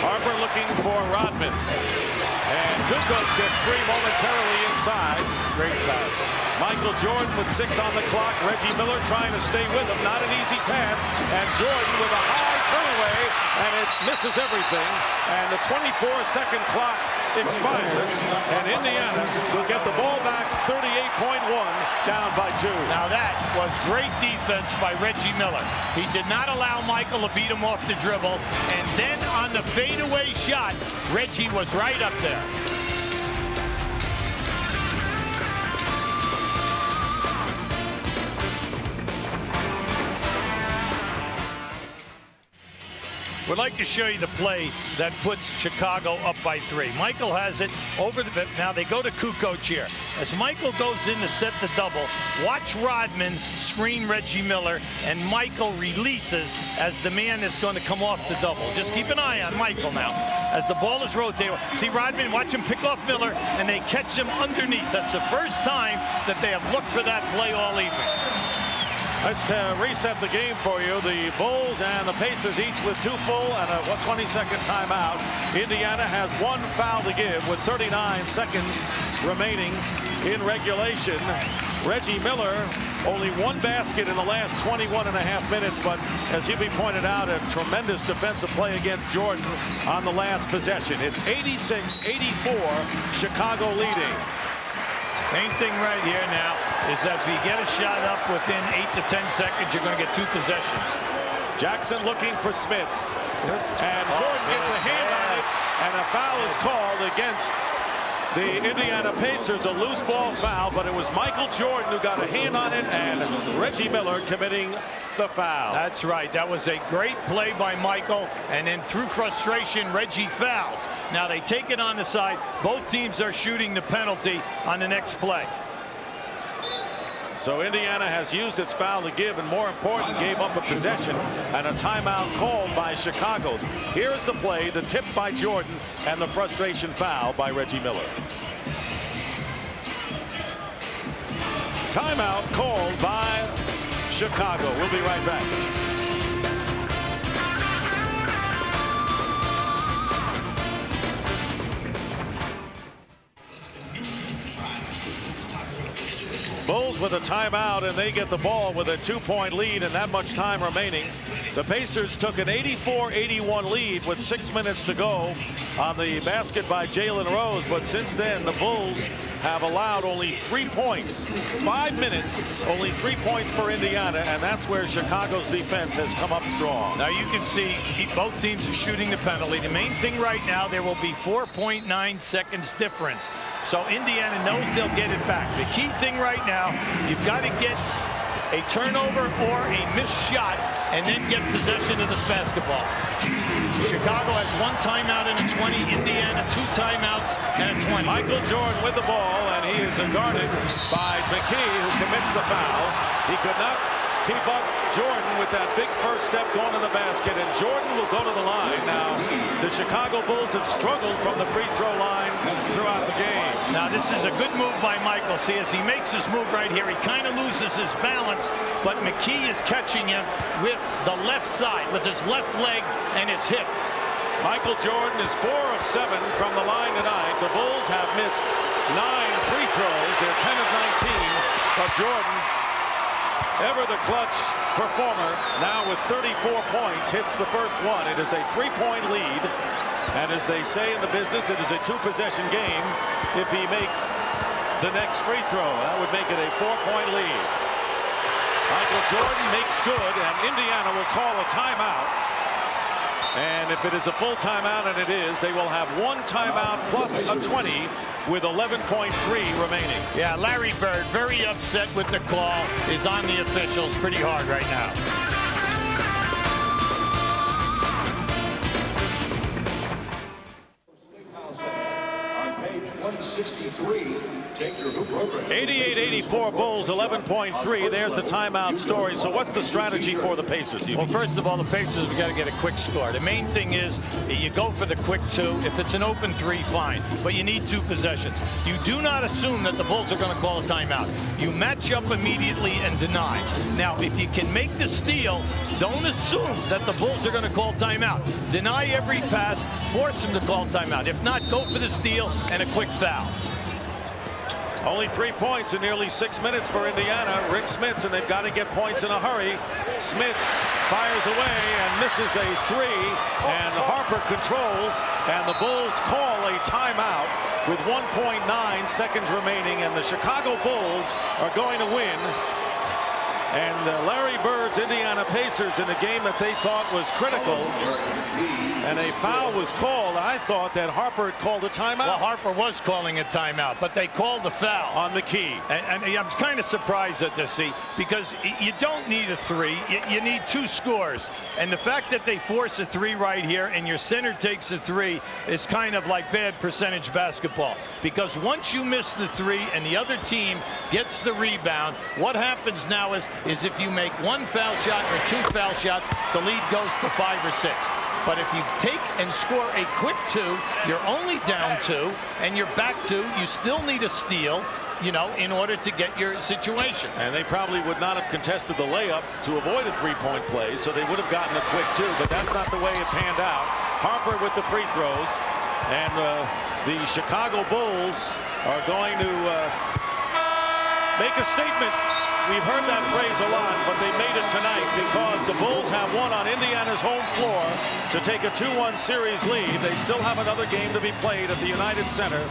Harper looking for Rodman. And Kukoc gets free momentarily inside. Great pass. Michael Jordan with 6 on the clock. Reggie Miller trying to stay with him. Not an easy task. And Jordan with a high turn-away, and it misses everything. And the 24-second clock expires, and Indiana will get the ball back 38.1, down by 2. Now that was great defense by Reggie Miller. He did not allow Michael to beat him off the dribble, and then on the fadeaway shot, Reggie was right up there. Would like to show you the play that puts Chicago up by 3. Michael has it over the... Now they go to Kukoc here. As Michael goes in to set the double, watch Rodman screen Reggie Miller, and Michael releases as the man is going to come off the double. Just keep an eye on Michael now. As the ball is rotating, see Rodman, watch him pick off Miller, and they catch him underneath. That's the first time that they have looked for that play all evening. Let's reset the game for you. The Bulls and the Pacers each with 2 full and a 20-second timeout. Indiana has 1 foul to give with 39 seconds remaining in regulation. Reggie Miller, only 1 basket in the last 21 and a half minutes, but as Hubie pointed out, a tremendous defensive play against Jordan on the last possession. It's 86-84, Chicago leading. Main thing right here now is that if you get a shot up within 8 to 10 seconds, you're going to get 2 possessions. Jackson looking for Smits. And Jordan gets a hand on it, and a foul is called against the Indiana Pacers a loose ball foul, but it was Michael Jordan who got a hand on it, and Reggie Miller committing the foul. That's right. That was a great play by Michael, and then through frustration, Reggie fouls. Now they take it on the side. Both teams are shooting the penalty on the next play. So Indiana has used its foul to give, and more important, gave up a possession and a timeout called by Chicago. Here's the play, the tip by Jordan, and the frustration foul by Reggie Miller. Timeout called by Chicago. We'll be right back. Bulls with a timeout, and they get the ball with a 2-point lead and that much time remaining. The Pacers took an 84-81 lead with 6 minutes to go on the basket by Jalen Rose, but since then the Bulls have allowed only 3 points. 5 minutes, only 3 points for Indiana, and that's where Chicago's defense has come up strong. Now you can see both teams are shooting the penalty. The main thing right now, there will be 4.9 seconds difference. So Indiana knows they'll get it back. The key thing right now, you've got to get a turnover or a missed shot and then get possession of this basketball. Chicago has 1 timeout and a 20. Indiana 2 timeouts and a 20. Michael Jordan with the ball, and he is guarded by McKee, who commits the foul. He could not keep up Jordan with that big first step going to the basket, and Jordan will go to the line. Now, the Chicago Bulls have struggled from the free throw line throughout the game. Now, this is a good move by Michael. See, as he makes his move right here, he kind of loses his balance, but McKee is catching him with the left side, with his left leg and his hip. Michael Jordan is 4 of 7 from the line tonight. The Bulls have missed 9 free throws. They're 10 of 19, but Jordan, ever the clutch performer, now with 34 points, hits the first one. It is a 3-point lead, and as they say in the business, it is a 2-possession game. If he makes the next free throw, that would make it a 4-point lead. Michael Jordan makes good, and Indiana will call a timeout. And if it is a full timeout, and it is, they will have 1 timeout plus a 20 with 11.3 remaining. Yeah, Larry Bird, very upset with the call, is on the officials pretty hard right now. On page 163, take your hoop program. 88-84 Bulls, 11.3. There's the timeout story. So what's the strategy for the Pacers? Well, first of all, the Pacers have got to get a quick score. The main thing is you go for the quick 2. If it's an open 3, fine. But you need 2 possessions. You do not assume that the Bulls are going to call a timeout. You match up immediately and deny. Now, if you can make the steal, don't assume that the Bulls are going to call timeout. Deny every pass, force them to call timeout. If not, go for the steal and a quick foul. Only 3 points in nearly 6 minutes for Indiana. Rick Smits, and they've got to get points in a hurry. Smits fires away and misses a 3, and Harper controls, and the Bulls call a timeout with 1.9 seconds remaining, and the Chicago Bulls are going to win. And Larry Bird's Indiana Pacers in a game that they thought was critical, and a foul was called. I thought that Harper had called a timeout. Well, Harper was calling a timeout, but they called the foul on McKee. And I'm kind of surprised at this, see, because you don't need a 3. You need 2 scores. And the fact that they force a 3 right here and your center takes a 3 is kind of like bad percentage basketball. Because once you miss the 3 and the other team gets the rebound, what happens now is if you make 1 foul shot or 2 foul shots, the lead goes to 5 or 6. But if you take and score a quick 2, you're only down 2, and you're back 2. You still need a steal, you know, in order to get your situation. And they probably would not have contested the layup to avoid a 3-point play, so they would have gotten a quick 2, but that's not the way it panned out. Harper with the free throws, and the Chicago Bulls are going to make a statement. We've heard that phrase a lot, but they made it tonight because the Bulls have won on Indiana's home floor to take a 2-1 series lead. They still have another game to be played at the United Center.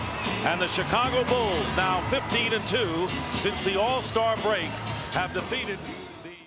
And the Chicago Bulls, now 15-2 since the All-Star break, have defeated